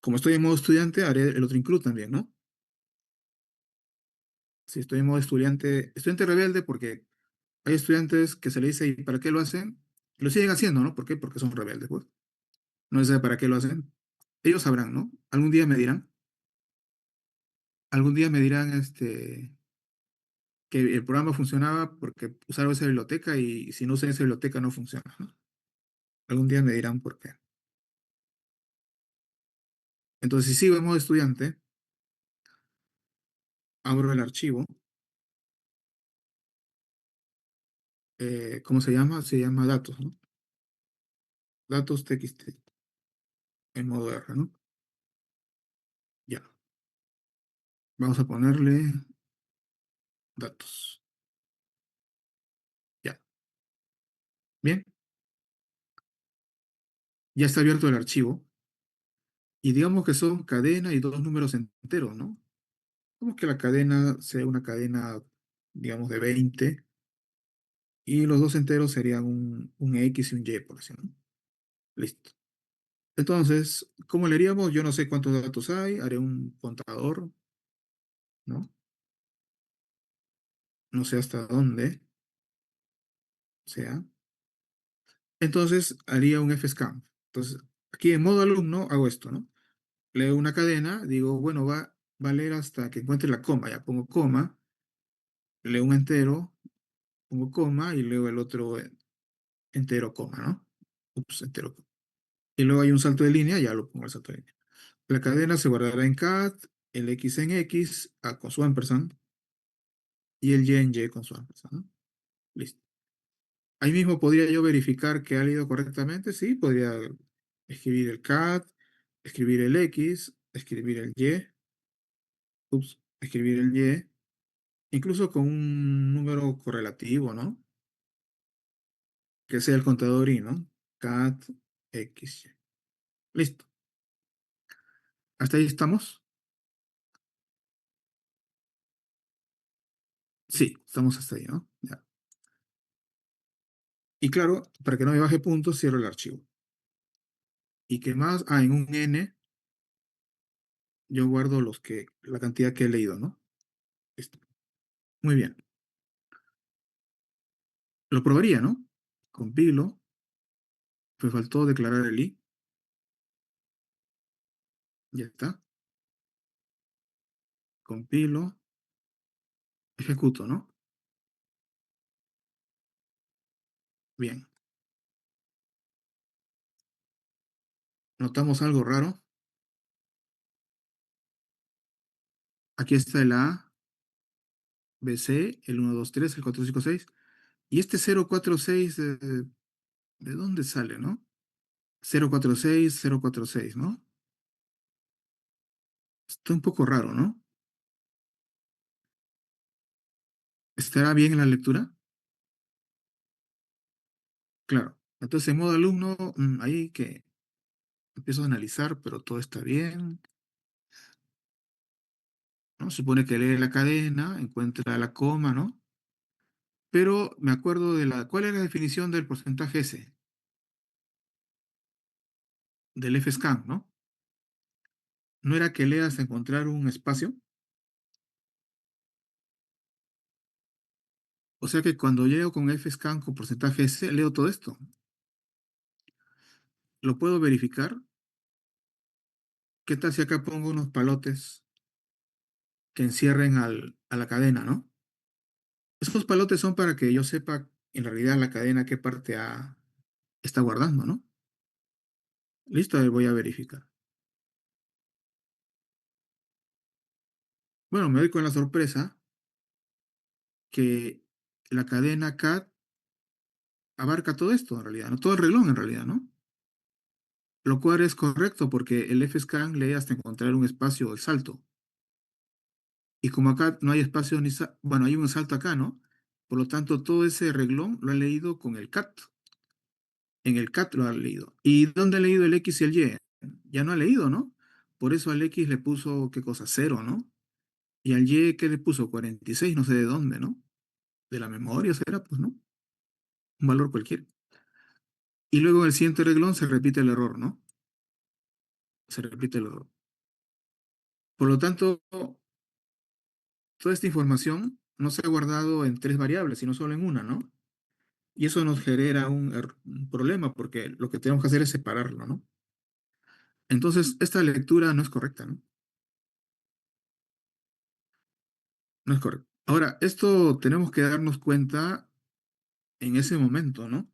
Como estoy en modo estudiante, haré el otro include también, ¿no? Si estoy en modo estudiante, estudiante rebelde, porque hay estudiantes que se le dice, ¿y para qué lo hacen? Lo siguen haciendo, ¿no? ¿Por qué? Porque son rebeldes, pues. No sé para qué lo hacen. Ellos sabrán, ¿no? Algún día me dirán, que el programa funcionaba porque usaron esa biblioteca y si no usan esa biblioteca no funciona, ¿no? Algún día me dirán por qué. Entonces, si sigo en modo estudiante, abro el archivo. ¿Cómo se llama? Se llama datos, ¿no? Datos TXT en modo R, ¿no? Ya. Vamos a ponerle datos. Ya. Bien. Ya está abierto el archivo. Y digamos que son cadena y dos números enteros, ¿no? Como que la cadena sea una cadena, digamos, de 20 y los dos enteros serían un X y un Y, por así, ¿no? Listo. Entonces, ¿cómo le haríamos? Yo no sé cuántos datos hay, haré un contador, ¿no? No sé hasta dónde sea. Entonces, haría un fscan. Entonces, aquí en modo alumno hago esto, ¿no? Leo una cadena, digo, bueno, va a leer hasta que encuentre la coma, ya pongo coma, leo un entero, pongo coma y leo el otro entero, coma, ¿no? Ups, entero. Y luego hay un salto de línea, ya lo pongo el salto de línea. La cadena se guardará en cat, el x en x, a con su ampersand, y el y en y con su ampersand, ¿no? Listo. Ahí mismo podría yo verificar que ha leído correctamente, sí, podría escribir el cat, escribir el x, escribir el y, ups, escribir el y, incluso con un número correlativo, ¿no? Que sea el contador y, ¿no? Cat, x, y. Listo. ¿Hasta ahí estamos? Sí, estamos hasta ahí, ¿no? Ya. Y claro, para que no me baje puntos, cierro el archivo. ¿Y qué más? Ah, en un n, yo guardo la cantidad que he leído, ¿no? Listo. Muy bien. Lo probaría, ¿no? Compilo. Me faltó declarar el i. Ya está. Compilo. Ejecuto, ¿no? Bien. Notamos algo raro. Aquí está el A, B, C, el 1, 2, 3, el 4, 5, 6. Y este 0, 4, 6, ¿de dónde sale, no? 0, 4, 6, 0, 4, 6, ¿no? Está un poco raro, ¿no? ¿Estará bien en la lectura? Claro. Entonces, en modo alumno, ahí que empiezo a analizar, pero todo está bien, ¿no? Supone que lee la cadena, encuentra la coma, ¿no? Pero me acuerdo ¿cuál es la definición del porcentaje S? Del fscan, ¿no? ¿No era que leas encontrar un espacio? O sea que cuando leo con fscan con porcentaje S, leo todo esto. ¿Lo puedo verificar? ¿Qué tal si acá pongo unos palotes que encierren a la cadena, ¿no? Estos palotes son para que yo sepa en realidad la cadena qué parte está guardando, ¿no? Listo, a ver, voy a verificar. Bueno, me doy con la sorpresa que la cadena CAD abarca todo esto en realidad, ¿no? Todo el reglón en realidad, ¿no? Lo cual es correcto porque el FSCAN lee hasta encontrar un espacio o el salto. Y como acá no hay espacio ni bueno, hay un salto acá, ¿no? Por lo tanto, todo ese reglón lo ha leído con el CAT. En el CAT lo ha leído. ¿Y dónde ha leído el X y el Y? Ya no ha leído, ¿no? Por eso al X le puso, ¿qué cosa? Cero, ¿no? Y al Y, ¿qué le puso? 46, no sé de dónde, ¿no? De la memoria será, pues, ¿no? Un valor cualquiera. Y luego en el siguiente reglón se repite el error, ¿no? Se repite el error. Por lo tanto, toda esta información no se ha guardado en tres variables, sino solo en una, ¿no? Y eso nos genera un problema porque lo que tenemos que hacer es separarlo, ¿no? Entonces, esta lectura no es correcta, ¿no? No es correcta. Ahora, esto tenemos que darnos cuenta en ese momento, ¿no?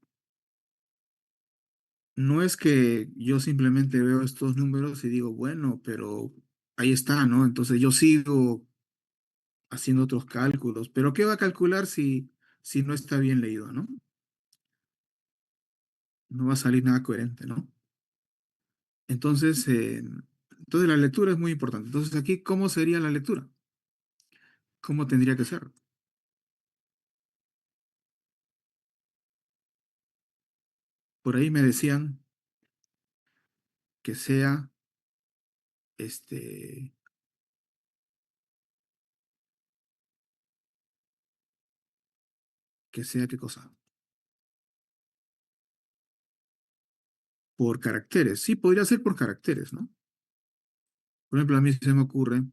No es que yo simplemente veo estos números y digo, bueno, pero ahí está, ¿no? Entonces yo sigo haciendo otros cálculos, pero ¿qué va a calcular si no está bien leído, ¿no? No va a salir nada coherente, ¿no? Entonces, entonces la lectura es muy importante. Entonces aquí, ¿cómo sería la lectura? ¿Cómo tendría que ser? Por ahí me decían que sea, este, que sea, ¿qué cosa? Por caracteres. Sí, podría ser por caracteres, ¿no? Por ejemplo, a mí se me ocurre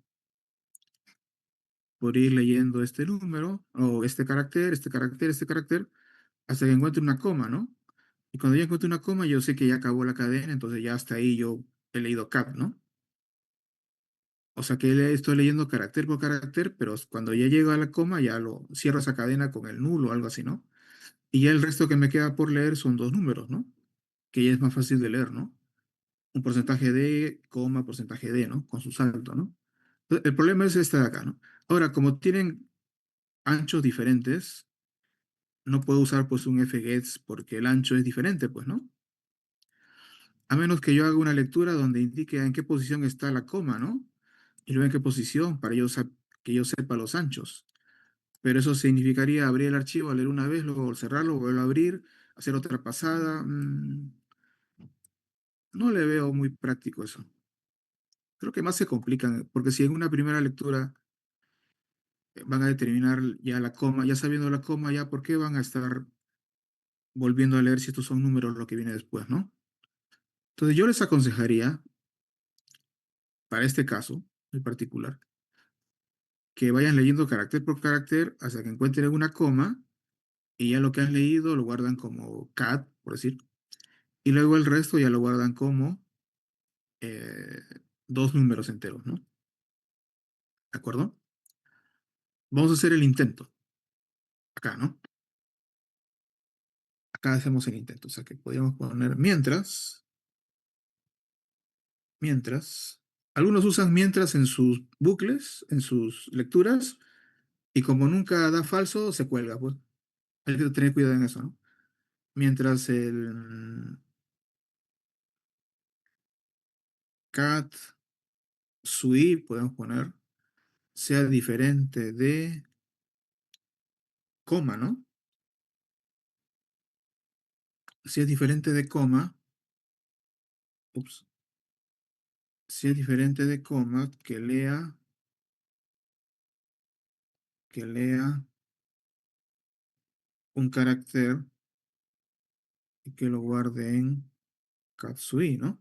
por ir leyendo este número, o este carácter, este carácter, este carácter, hasta que encuentre una coma, ¿no? Y cuando ya encuentre una coma, yo sé que ya acabó la cadena, entonces ya hasta ahí yo he leído cap, ¿no? O sea que estoy leyendo carácter por carácter, pero cuando ya llego a la coma, ya lo cierro esa cadena con el nulo o algo así, ¿no? Y ya el resto que me queda por leer son dos números, ¿no? Que ya es más fácil de leer, ¿no? Un porcentaje de, coma, porcentaje de, ¿no? Con su salto, ¿no? El problema es este de acá, ¿no? Ahora, como tienen anchos diferentes, no puedo usar pues un fgets porque el ancho es diferente, pues, ¿no? A menos que yo haga una lectura donde indique en qué posición está la coma, ¿no? Y luego en qué posición para que yo sepa los anchos. Pero eso significaría abrir el archivo, leer una vez, luego cerrarlo, volverlo a abrir, hacer otra pasada. No le veo muy práctico eso. Creo que más se complican, porque si en una primera lectura van a determinar ya la coma, ya sabiendo la coma, ya por qué van a estar volviendo a leer si estos son números lo que viene después, ¿no? Entonces yo les aconsejaría, para este caso en particular, que vayan leyendo carácter por carácter hasta que encuentren una coma y ya lo que han leído lo guardan como cat, por decir, y luego el resto ya lo guardan como eh, dos números enteros, ¿no? ¿De acuerdo? Vamos a hacer el intento acá, ¿no? Acá hacemos el intento, o sea que podríamos poner mientras. Algunos usan mientras en sus bucles, en sus lecturas, y como nunca da falso, se cuelga, pues. Hay que tener cuidado en eso, ¿no? Mientras el cat sui, podemos poner, sea diferente de coma, ¿no? Si es diferente de coma, ups, si es diferente de coma, que lea un carácter y que lo guarde en Katsui, ¿no?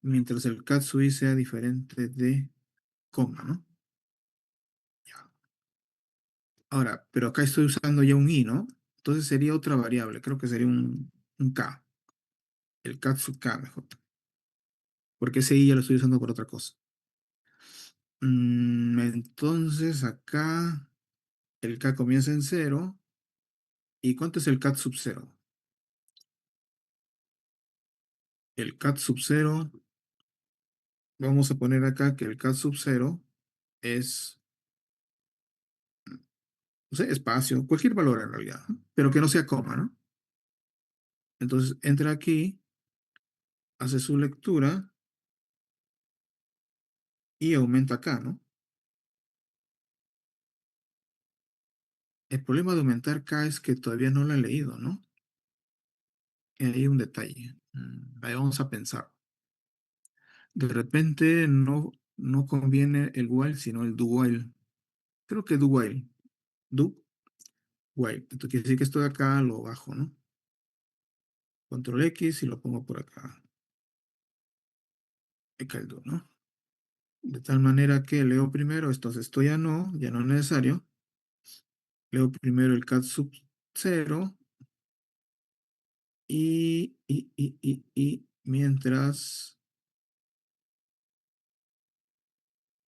Mientras el Katsui sea diferente de coma, ¿no? Ya. Ahora, pero acá estoy usando ya un i, ¿no? Entonces sería otra variable, creo que sería un k, el Katsu k mejor. porque ese I ya lo estoy usando por otra cosa. Entonces acá el K comienza en cero. ¿Y cuánto es el cat sub cero? El cat sub cero, vamos a poner acá que el cat sub cero es, no sé, espacio, cualquier valor en realidad, ¿no? Pero que no sea coma, ¿no? Entonces entra aquí, hace su lectura y aumenta acá, ¿no? El problema de aumentar K es que todavía no lo he leído, ¿no? Y hay un detalle. Ahí vamos a pensar. De repente no conviene el while, sino el do while. Creo que do while. Do while. Entonces quiere decir que esto de acá lo bajo, ¿no? Control X y lo pongo por acá. Acá el do, ¿no? De tal manera que leo primero, entonces esto ya no es necesario. Leo primero el cat sub cero y mientras,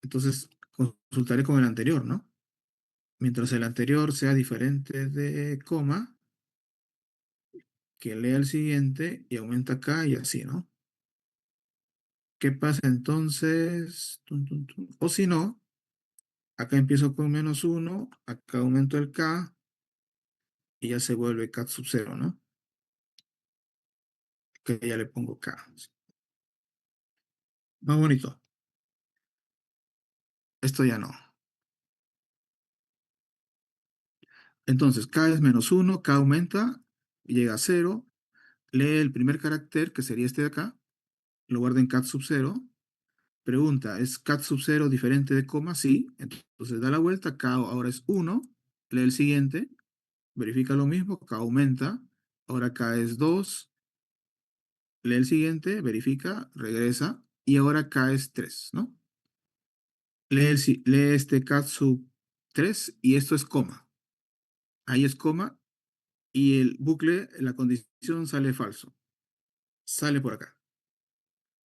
entonces consultaré con el anterior, ¿no? Mientras el anterior sea diferente de coma, que lea el siguiente y aumenta acá y así, ¿no? ¿Qué pasa entonces? Tun, tun, tun. O si no, acá empiezo con menos uno, acá aumento el K y ya se vuelve cat sub cero, ¿no? Que ya le pongo K. Más bonito. Esto ya no. Entonces, K es menos uno, K aumenta, llega a cero, lee el primer carácter, que sería este de acá, lo guarda en cat sub cero. Pregunta, ¿es cat sub cero diferente de coma? Sí. Entonces da la vuelta, K ahora es uno, lee el siguiente, verifica lo mismo, K aumenta, ahora K es 2, lee el siguiente, verifica, regresa, y ahora K es 3, ¿no? Lee este cat sub 3 y esto es coma. Ahí es coma y el bucle, la condición sale falso. Sale por acá.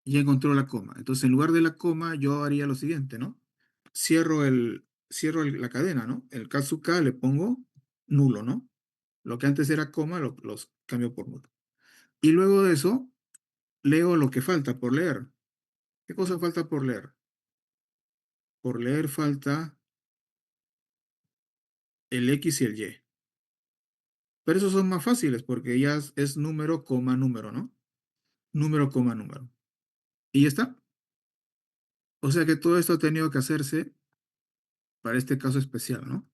Ya encontró la coma. Entonces, en lugar de la coma, yo haría lo siguiente, ¿no? La cadena, ¿no? El cat sub k le pongo nulo, ¿no? Lo que antes era coma, los cambio por nulo. Y luego de eso, leo lo que falta por leer. ¿Qué cosa falta por leer? Por leer falta el X y el Y. Pero esos son más fáciles porque ya es número, coma, número, ¿no? Número, coma, número. Y ya está. O sea que todo esto ha tenido que hacerse para este caso especial, ¿no?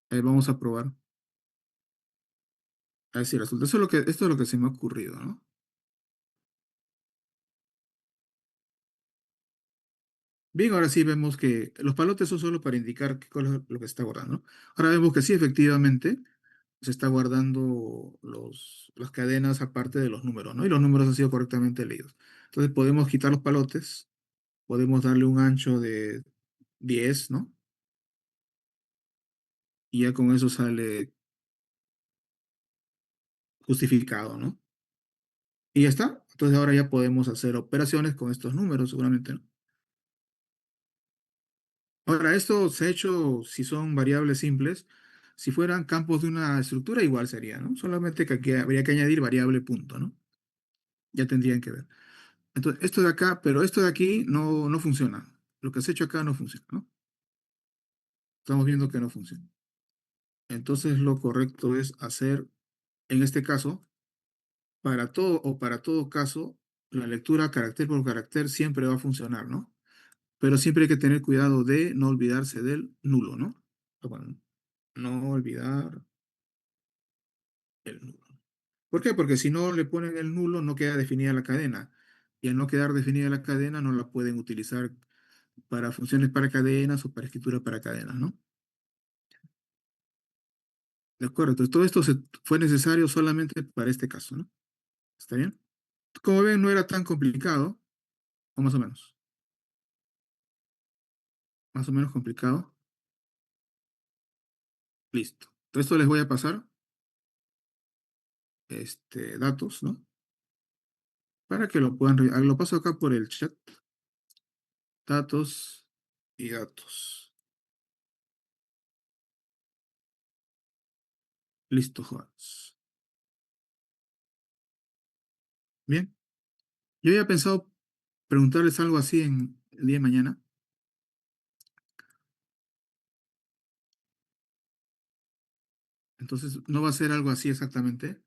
Vamos a probar a ver si resulta. Esto es lo que se me ha ocurrido, ¿no? Bien, ahora sí vemos que los palotes son solo para indicar qué cosa es lo que se está guardando, ¿no? Ahora vemos que sí, efectivamente, se está guardando las cadenas aparte de los números, ¿no? Y los números han sido correctamente leídos. Entonces podemos quitar los palotes, podemos darle un ancho de 10, ¿no? Y ya con eso sale justificado, ¿no? Y ya está. Entonces ahora ya podemos hacer operaciones con estos números, seguramente, ¿no? Ahora, esto se ha hecho si son variables simples. Si fueran campos de una estructura, igual sería, ¿no? Solamente que aquí habría que añadir variable punto, ¿no? Ya tendrían que ver. Entonces, esto de acá, pero esto de aquí no funciona. Lo que has hecho acá no funciona, ¿no? Estamos viendo que no funciona. Entonces, lo correcto es hacer, en este caso, para todo o para todo caso, la lectura carácter por carácter siempre va a funcionar, ¿no? Pero siempre hay que tener cuidado de no olvidarse del nulo, ¿no? Bueno, no olvidar el nulo. ¿Por qué? Porque si no le ponen el nulo, no queda definida la cadena. Y al no quedar definida la cadena, no la pueden utilizar para funciones para cadenas o para escritura para cadenas, ¿no? De acuerdo, entonces todo esto fue necesario solamente para este caso, ¿no? ¿Está bien? Como ven, no era tan complicado, o más o menos complicado. Listo. Entonces esto les voy a pasar datos, ¿no? para que lo puedan lo paso acá por el chat, datos y datos. Listo, jóvenes. Bien, yo había pensado preguntarles algo así en el día de mañana. Entonces, no va a ser algo así exactamente.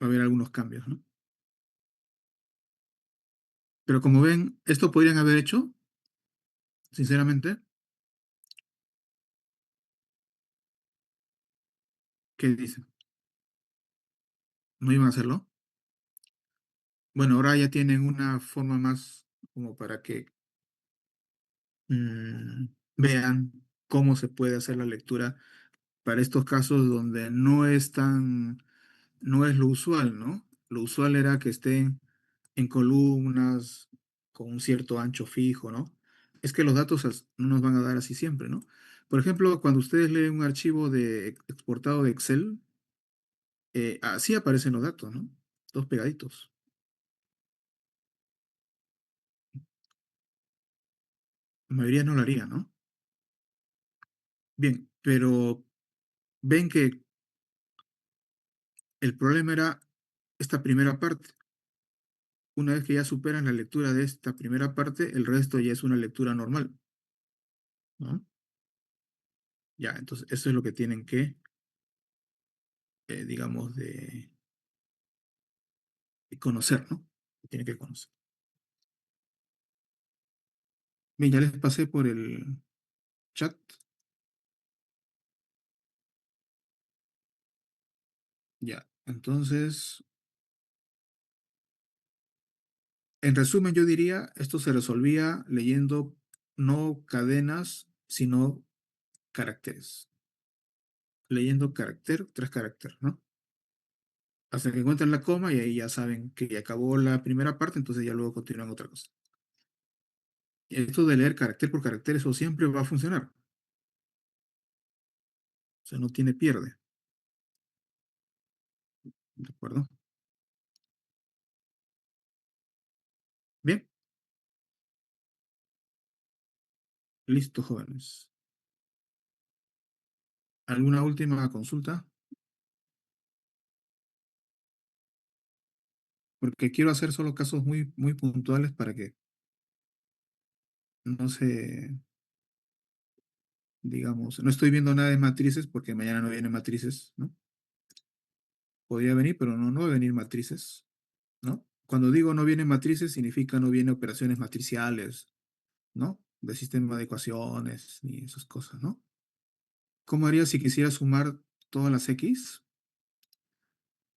Va a haber algunos cambios, ¿no? Pero como ven, esto podrían haber hecho, sinceramente, ¿qué dicen? ¿No iban a hacerlo? Bueno, ahora ya tienen una forma más como para que vean cómo se puede hacer la lectura para estos casos donde no es lo usual, ¿no? Lo usual era que estén en columnas con un cierto ancho fijo, ¿no? Es que los datos no nos van a dar así siempre, ¿no? Por ejemplo, cuando ustedes leen un archivo exportado de Excel, así aparecen los datos, ¿no? Todos pegaditos. La mayoría no lo haría, ¿no? Bien, pero ven que el problema era esta primera parte. Una vez que ya superan la lectura de esta primera parte, el resto ya es una lectura normal, ¿no? Ya, entonces eso es lo que tienen que, digamos, de conocer, ¿no? Tienen que conocer. Bien, ya les pasé por el chat. Ya, entonces, en resumen, yo diría, esto se resolvía leyendo no cadenas, sino caracteres. Leyendo carácter tras carácter, ¿no? Hasta que encuentran la coma y ahí ya saben que ya acabó la primera parte, entonces ya luego continúan otra cosa. Esto de leer carácter por carácter, eso siempre va a funcionar. O sea, no tiene pierde. ¿De acuerdo? Bien, listo, jóvenes. ¿Alguna última consulta? Porque quiero hacer solo casos muy, muy puntuales para que no se, digamos, no estoy viendo nada de matrices porque mañana no vienen matrices, ¿no? Podría venir, pero no va a venir matrices, ¿no? Cuando digo no vienen matrices, significa no vienen operaciones matriciales, ¿no? De sistema de ecuaciones ni esas cosas, ¿no? ¿Cómo haría si quisiera sumar todas las X?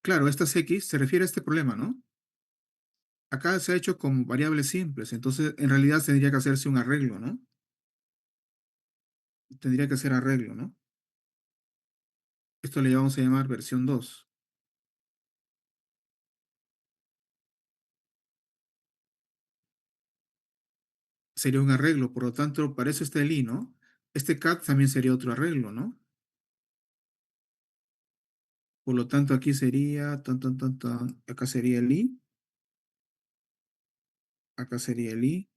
Claro, estas X se refiere a este problema, ¿no? Acá se ha hecho con variables simples, entonces en realidad tendría que hacerse un arreglo, ¿no? Tendría que hacer arreglo, ¿no? Esto le vamos a llamar versión 2. Sería un arreglo, por lo tanto, para eso está el i, ¿no? Este cat también sería otro arreglo, ¿no? Por lo tanto, aquí sería, acá sería el i, acá sería el i,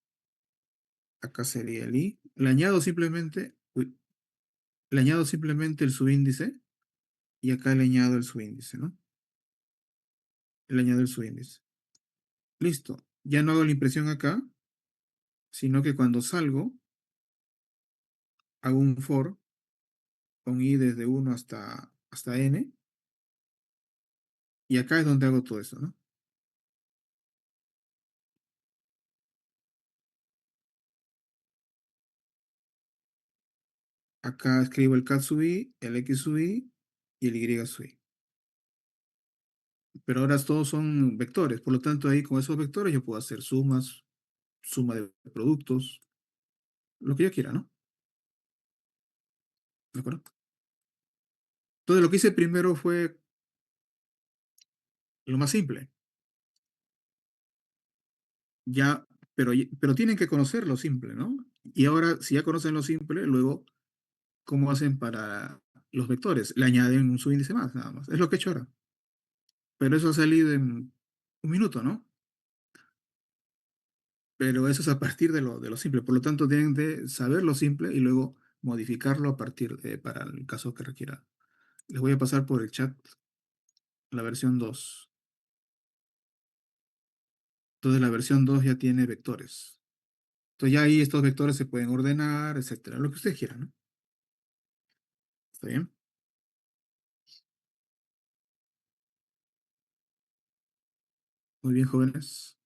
acá sería el i. Le añado simplemente, uy, le añado simplemente el subíndice y acá le añado el subíndice, ¿no? Le añado el subíndice. Listo. Ya no hago la impresión acá, sino que cuando salgo, hago un for con i desde 1 hasta n, y acá es donde hago todo eso, ¿no? Acá escribo el cat sub i, el x sub i y el y sub i. Pero ahora todos son vectores, por lo tanto ahí con esos vectores yo puedo hacer sumas, suma de productos, lo que yo quiera, ¿no? ¿De acuerdo? Entonces lo que hice primero fue lo más simple. Ya, pero tienen que conocer lo simple, ¿no? Y ahora, si ya conocen lo simple, luego, ¿cómo hacen para los vectores? Le añaden un subíndice más, nada más. Es lo que he hecho ahora. Pero eso ha salido en un minuto, ¿no? Pero eso es a partir de lo simple. Por lo tanto, tienen de saber lo simple y luego modificarlo a partir para el caso que requiera. Les voy a pasar por el chat la versión 2. Entonces, la versión 2 ya tiene vectores. Entonces, ya ahí estos vectores se pueden ordenar, etcétera. Lo que usted quiera, ¿no? ¿Está bien? Muy bien, jóvenes.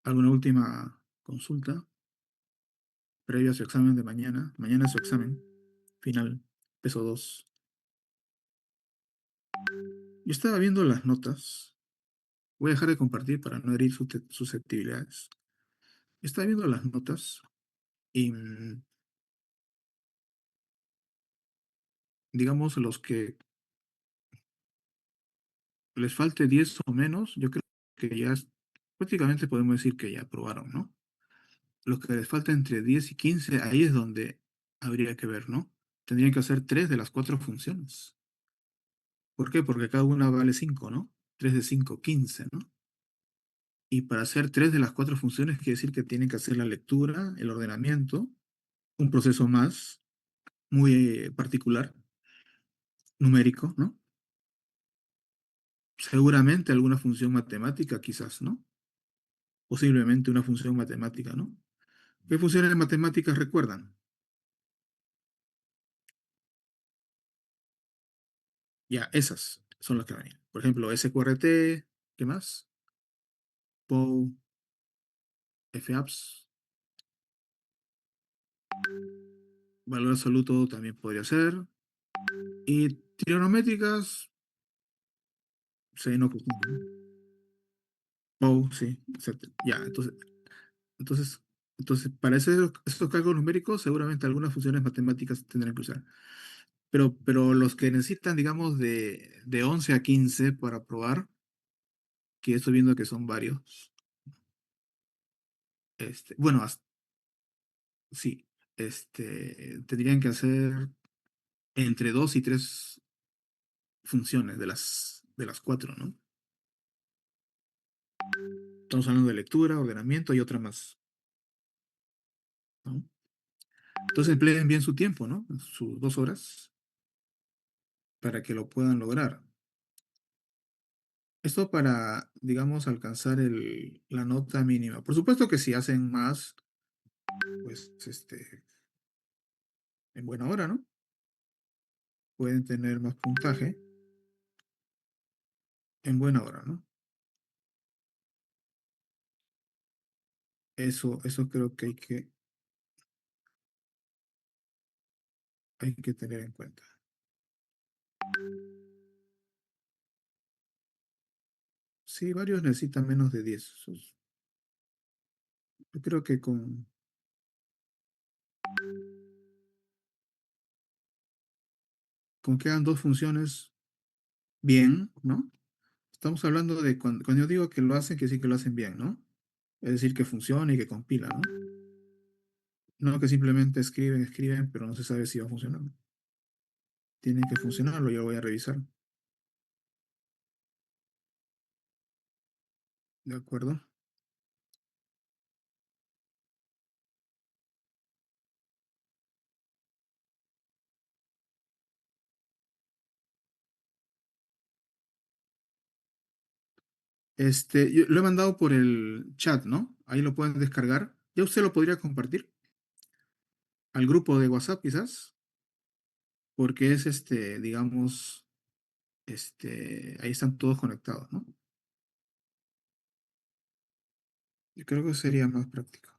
¿Alguna última consulta previa a su examen de mañana? Mañana es su examen final, peso 2. Yo estaba viendo las notas. Voy a dejar de compartir para no herir susceptibilidades. Estaba viendo las notas y, digamos, los que les falte 10 o menos, yo creo que ya prácticamente podemos decir que ya aprobaron, ¿no? Los que les falta entre 10 y 15, ahí es donde habría que ver, ¿no? Tendrían que hacer 3 de las 4 funciones. ¿Por qué? Porque cada una vale 5, ¿no? 3 de 5, 15, ¿no? Y para hacer 3 de las 4 funciones, quiere decir que tienen que hacer la lectura, el ordenamiento, un proceso más, muy particular, numérico, ¿no? Seguramente alguna función matemática, quizás, ¿no? Posiblemente una función matemática, ¿no? ¿Qué funciones matemáticas recuerdan? Ya, esas son las que van a ir. Por ejemplo, SQRT, ¿qué más? POW, FAPS, valor absoluto también podría ser. Y trigonométricas, sí, no, pues, no. POW, sí, etcétera. Ya, entonces, entonces para esos cálculos numéricos, seguramente algunas funciones matemáticas tendrán que usar. Pero los que necesitan, digamos, de 11 a 15 para probar, que estoy viendo que son varios, bueno, sí, tendrían que hacer entre 2 y 3 funciones de las 4, ¿no? Estamos hablando de lectura, ordenamiento y otra más, ¿no? Entonces empleen bien su tiempo, ¿no? Sus 2 horas para que lo puedan lograr. Esto para, digamos, alcanzar la nota mínima. Por supuesto que si hacen más, pues, en buena hora, ¿no? Pueden tener más puntaje en buena hora, ¿no? Eso creo que hay que tener en cuenta. Sí, varios necesitan menos de 10. Yo creo que con que hagan 2 funciones bien, ¿no? Estamos hablando de cuando yo digo que lo hacen, que sí que lo hacen bien, ¿no? Es decir, que funciona y que compila, ¿no? No que simplemente escriben, pero no se sabe si va a funcionar. Tienen que funcionarlo, yo lo voy a revisar. ¿De acuerdo? Yo lo he mandado por el chat, ¿no? Ahí lo pueden descargar. Ya usted lo podría compartir al grupo de WhatsApp, quizás, porque es digamos, ahí están todos conectados, ¿no? Yo creo que sería más práctico.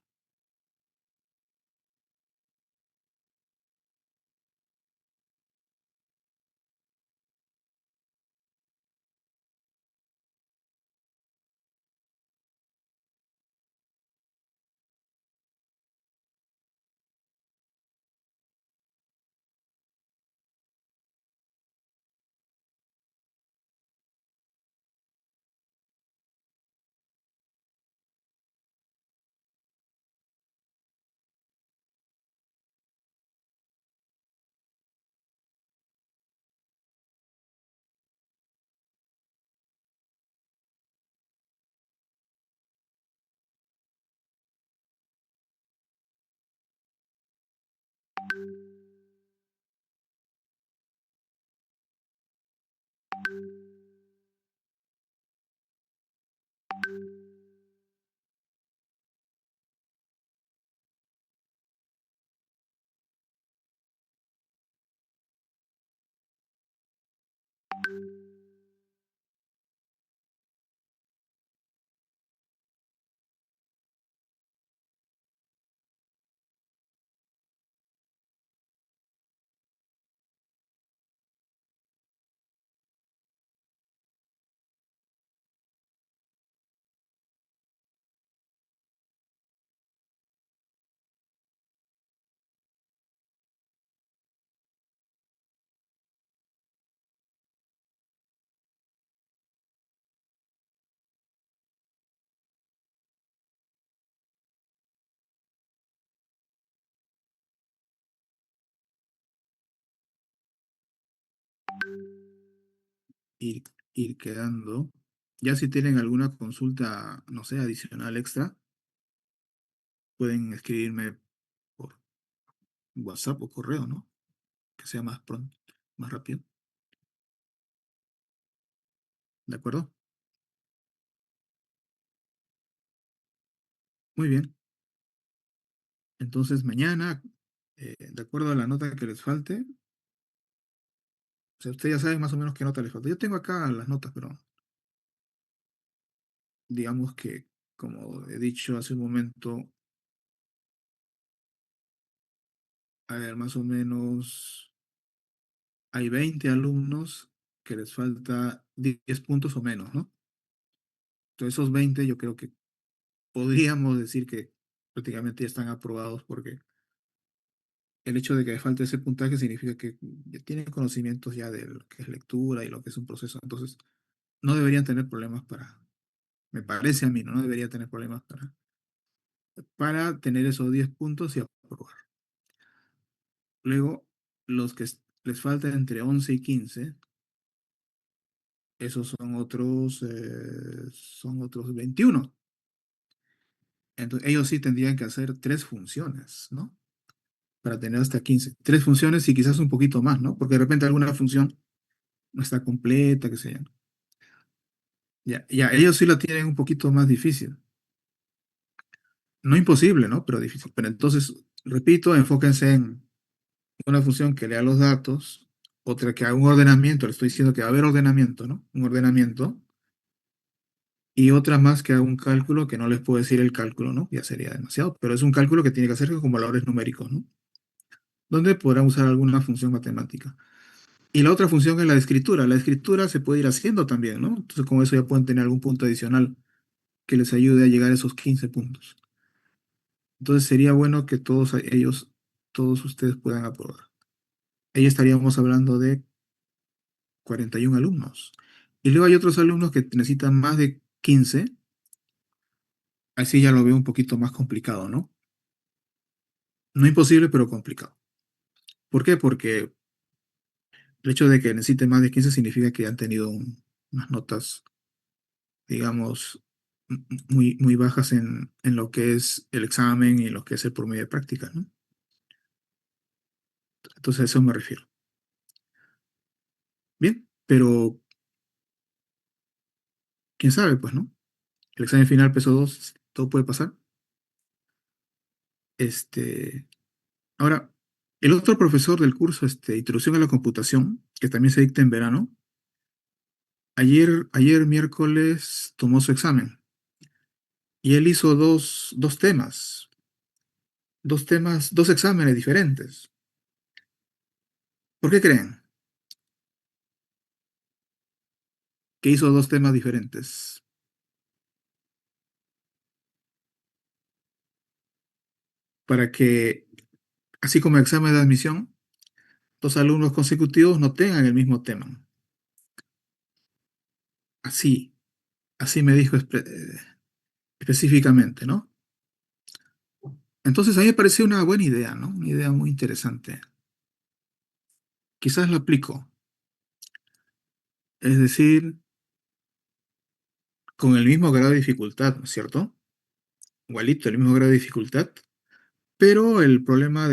ir, ir quedando. Ya si tienen alguna consulta, no sé, adicional extra, pueden escribirme por WhatsApp o correo, ¿no? Que sea más pronto, más rápido. ¿De acuerdo? Muy bien. Entonces mañana, de acuerdo a la nota que les falte, o sea, ustedes ya saben más o menos qué nota les falta. Yo tengo acá las notas, pero digamos que, como he dicho hace un momento, a ver, más o menos hay 20 alumnos que les falta 10 puntos o menos, ¿no? Entonces esos 20 yo creo que podríamos decir que prácticamente ya están aprobados porque el hecho de que les falte ese puntaje significa que ya tienen conocimientos ya de lo que es lectura y lo que es un proceso. Entonces no deberían tener problemas me parece a mí, ¿no? No debería tener problemas para tener esos 10 puntos y aprobar. Luego, los que les falta entre 11 y 15, esos son otros 21. Entonces, ellos sí tendrían que hacer tres funciones, ¿no? Para tener hasta 15. Tres funciones y quizás un poquito más, ¿no? Porque de repente alguna función no está completa, qué sé yo. Ya, ya, ellos sí la tienen un poquito más difícil. No imposible, ¿no? Pero difícil. Pero entonces, repito, enfóquense en una función que lea los datos, otra que haga un ordenamiento, le estoy diciendo que va a haber ordenamiento, ¿no? Un ordenamiento, y otra más que haga un cálculo que no les puedo decir el cálculo, ¿no? Ya sería demasiado, pero es un cálculo que tiene que hacer con valores numéricos, ¿no? Donde podrán usar alguna función matemática. Y la otra función es la de escritura. La escritura se puede ir haciendo también, ¿no? Entonces con eso ya pueden tener algún punto adicional que les ayude a llegar a esos 15 puntos. Entonces sería bueno que todos ustedes puedan aprobar. Ahí estaríamos hablando de 41 alumnos. Y luego hay otros alumnos que necesitan más de 15. Así ya lo veo un poquito más complicado, ¿no? No imposible, pero complicado. ¿Por qué? Porque el hecho de que necesiten más de 15 significa que han tenido unas notas, digamos, muy bajas en lo que es el examen y en lo que es el promedio de práctica, ¿no? Entonces a eso me refiero. Bien, pero quién sabe, pues, ¿no? El examen final peso 2, todo puede pasar. Este, Ahora, el otro profesor del curso, Introducción a la Computación, que también se dicta en verano, ayer miércoles tomó su examen y él hizo dos exámenes diferentes. ¿Por qué creen que hizo dos temas diferentes? Para que, así como examen de admisión, dos alumnos consecutivos no tengan el mismo tema. Así, así me dijo específicamente, ¿no? Entonces a mí me pareció una buena idea, ¿no? Una idea muy interesante. Quizás la aplico. Es decir, con el mismo grado de dificultad, ¿no es cierto? Igualito, el mismo grado de dificultad, pero el problema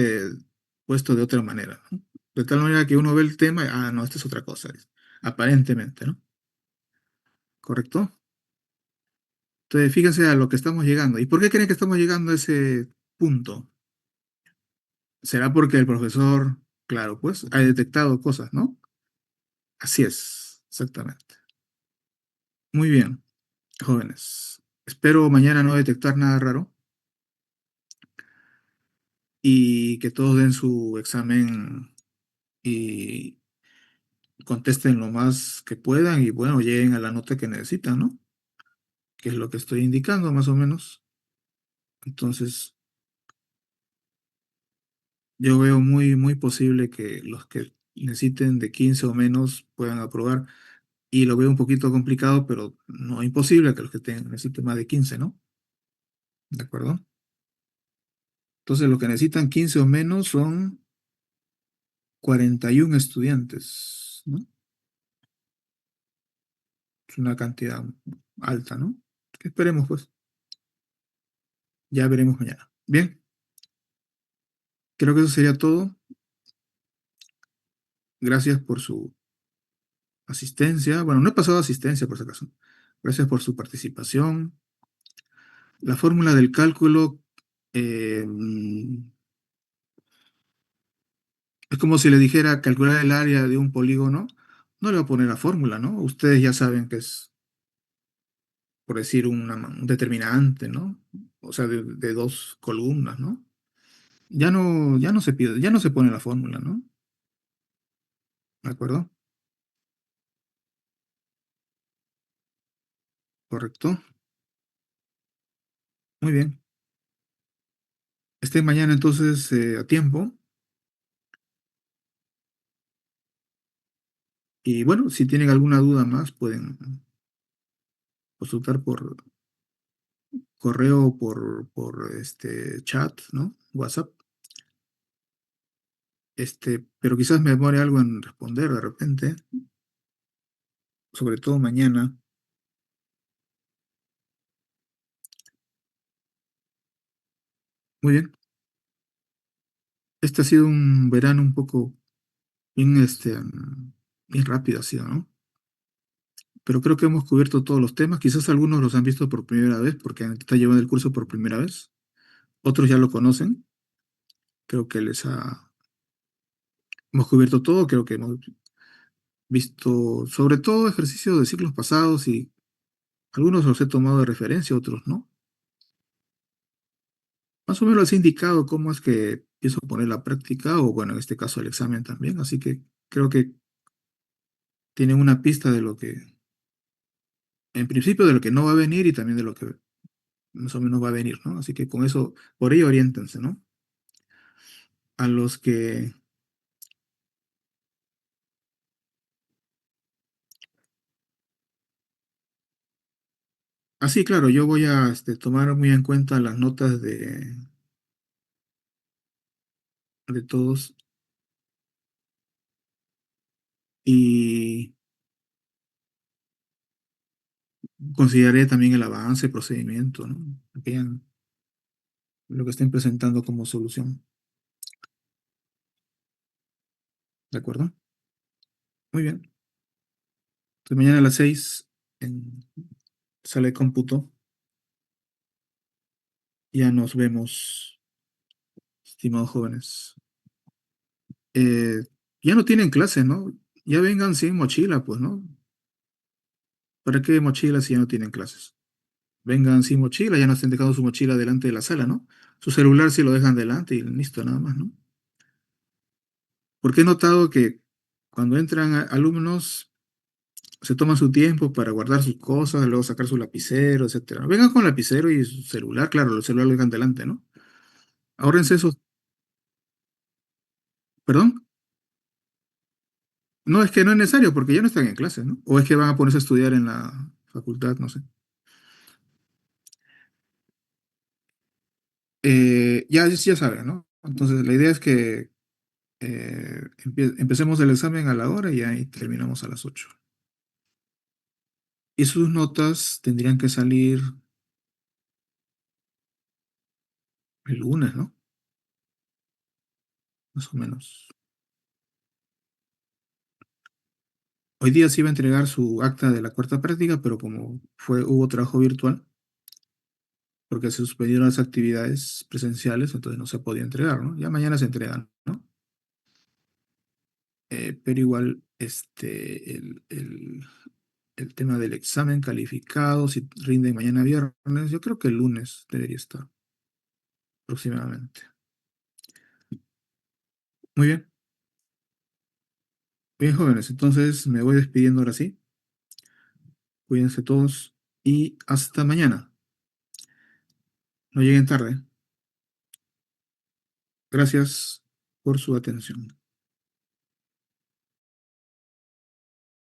puesto de otra manera, ¿no? De tal manera que uno ve el tema y, no, esto es otra cosa, aparentemente, ¿no? ¿Correcto? Entonces, fíjense a lo que estamos llegando. ¿Y por qué creen que estamos llegando a ese punto? ¿Será porque el profesor, claro, pues, ha detectado cosas, ¿no? Así es, exactamente. Muy bien, jóvenes. Espero mañana no detectar nada raro y que todos den su examen y contesten lo más que puedan y bueno, lleguen a la nota que necesitan, ¿no? Que es lo que estoy indicando más o menos. Entonces, yo veo muy posible que los que necesiten de 15 o menos puedan aprobar y lo veo un poquito complicado, pero no imposible que los que necesiten más de 15, ¿no? ¿De acuerdo? Entonces, lo que necesitan 15 o menos son 41 estudiantes, ¿no? es una cantidad alta, ¿no? Esperemos, pues, ya veremos mañana. Bien, creo que eso sería todo. Gracias por su asistencia. Bueno, no he pasado asistencia por si acaso. Gracias por su participación. La fórmula del cálculo es como si le dijera calcular el área de un polígono. No le va a poner la fórmula, ¿no? Ustedes ya saben que es, por decir, un determinante, ¿no? O sea, de dos columnas, ¿no? Ya no se pide, ya no se pone la fórmula, ¿no? ¿De acuerdo? Correcto. Muy bien. Estén mañana entonces a tiempo. Y bueno, si tienen alguna duda más, pueden consultar por correo o por este chat, ¿no? WhatsApp. Pero quizás me demore algo en responder de repente, sobre todo mañana. Muy bien. Este ha sido un verano un poco bien, bien rápido ha sido, ¿no? Pero creo que hemos cubierto todos los temas. Quizás algunos los han visto por primera vez porque están llevando el curso por primera vez. Otros ya lo conocen. Creo que hemos cubierto todo. Creo que hemos visto sobre todo ejercicios de ciclos pasados y algunos los he tomado de referencia, otros no. Más o menos les he indicado cómo es que pienso poner la práctica o bueno, en este caso el examen también. Así que creo que tienen una pista de lo que, en principio, de lo que no va a venir y también de lo que más o menos va a venir, ¿no? Así que con eso, por ello oriéntense, ¿no? A los que... Así, claro, yo voy a tomar muy en cuenta las notas de todos y consideraré también el avance, el procedimiento, ¿no? Lo que estén presentando como solución, ¿de acuerdo? Muy bien. Entonces mañana a las 6 en sala de cómputo ya nos vemos, estimados jóvenes. Eh, ya no tienen clase, ¿no? Ya vengan sin mochila, pues, ¿no? ¿Para qué mochila si ya no tienen clases? Vengan sin mochila, ya no estén dejando su mochila delante de la sala, ¿no? Su celular sí lo dejan delante y listo, nada más, ¿no? Porque he notado que cuando entran alumnos se toman su tiempo para guardar sus cosas, luego sacar su lapicero, etcétera. Vengan con lapicero y su celular, claro, el celular lo dejan delante, ¿no? Ahórrense esos, perdón, no es que no es necesario porque ya no están en clase, ¿no? O es que van a ponerse a estudiar en la facultad, no sé. Ya saben, ¿no? Entonces la idea es que empecemos el examen a la hora y ahí terminamos a las 8. Y sus notas tendrían que salir el lunes, ¿no? Más o menos. Hoy día se iba a entregar su acta de la cuarta práctica, pero como hubo trabajo virtual, porque se suspendieron las actividades presenciales, entonces no se podía entregar, ¿no? Ya mañana se entregan, ¿no? Pero igual, el tema del examen calificado, si rinden mañana viernes, yo creo que el lunes debería estar aproximadamente. Muy bien, bien jóvenes, entonces me voy despidiendo ahora sí. Cuídense todos y hasta mañana. No lleguen tarde. Gracias por su atención.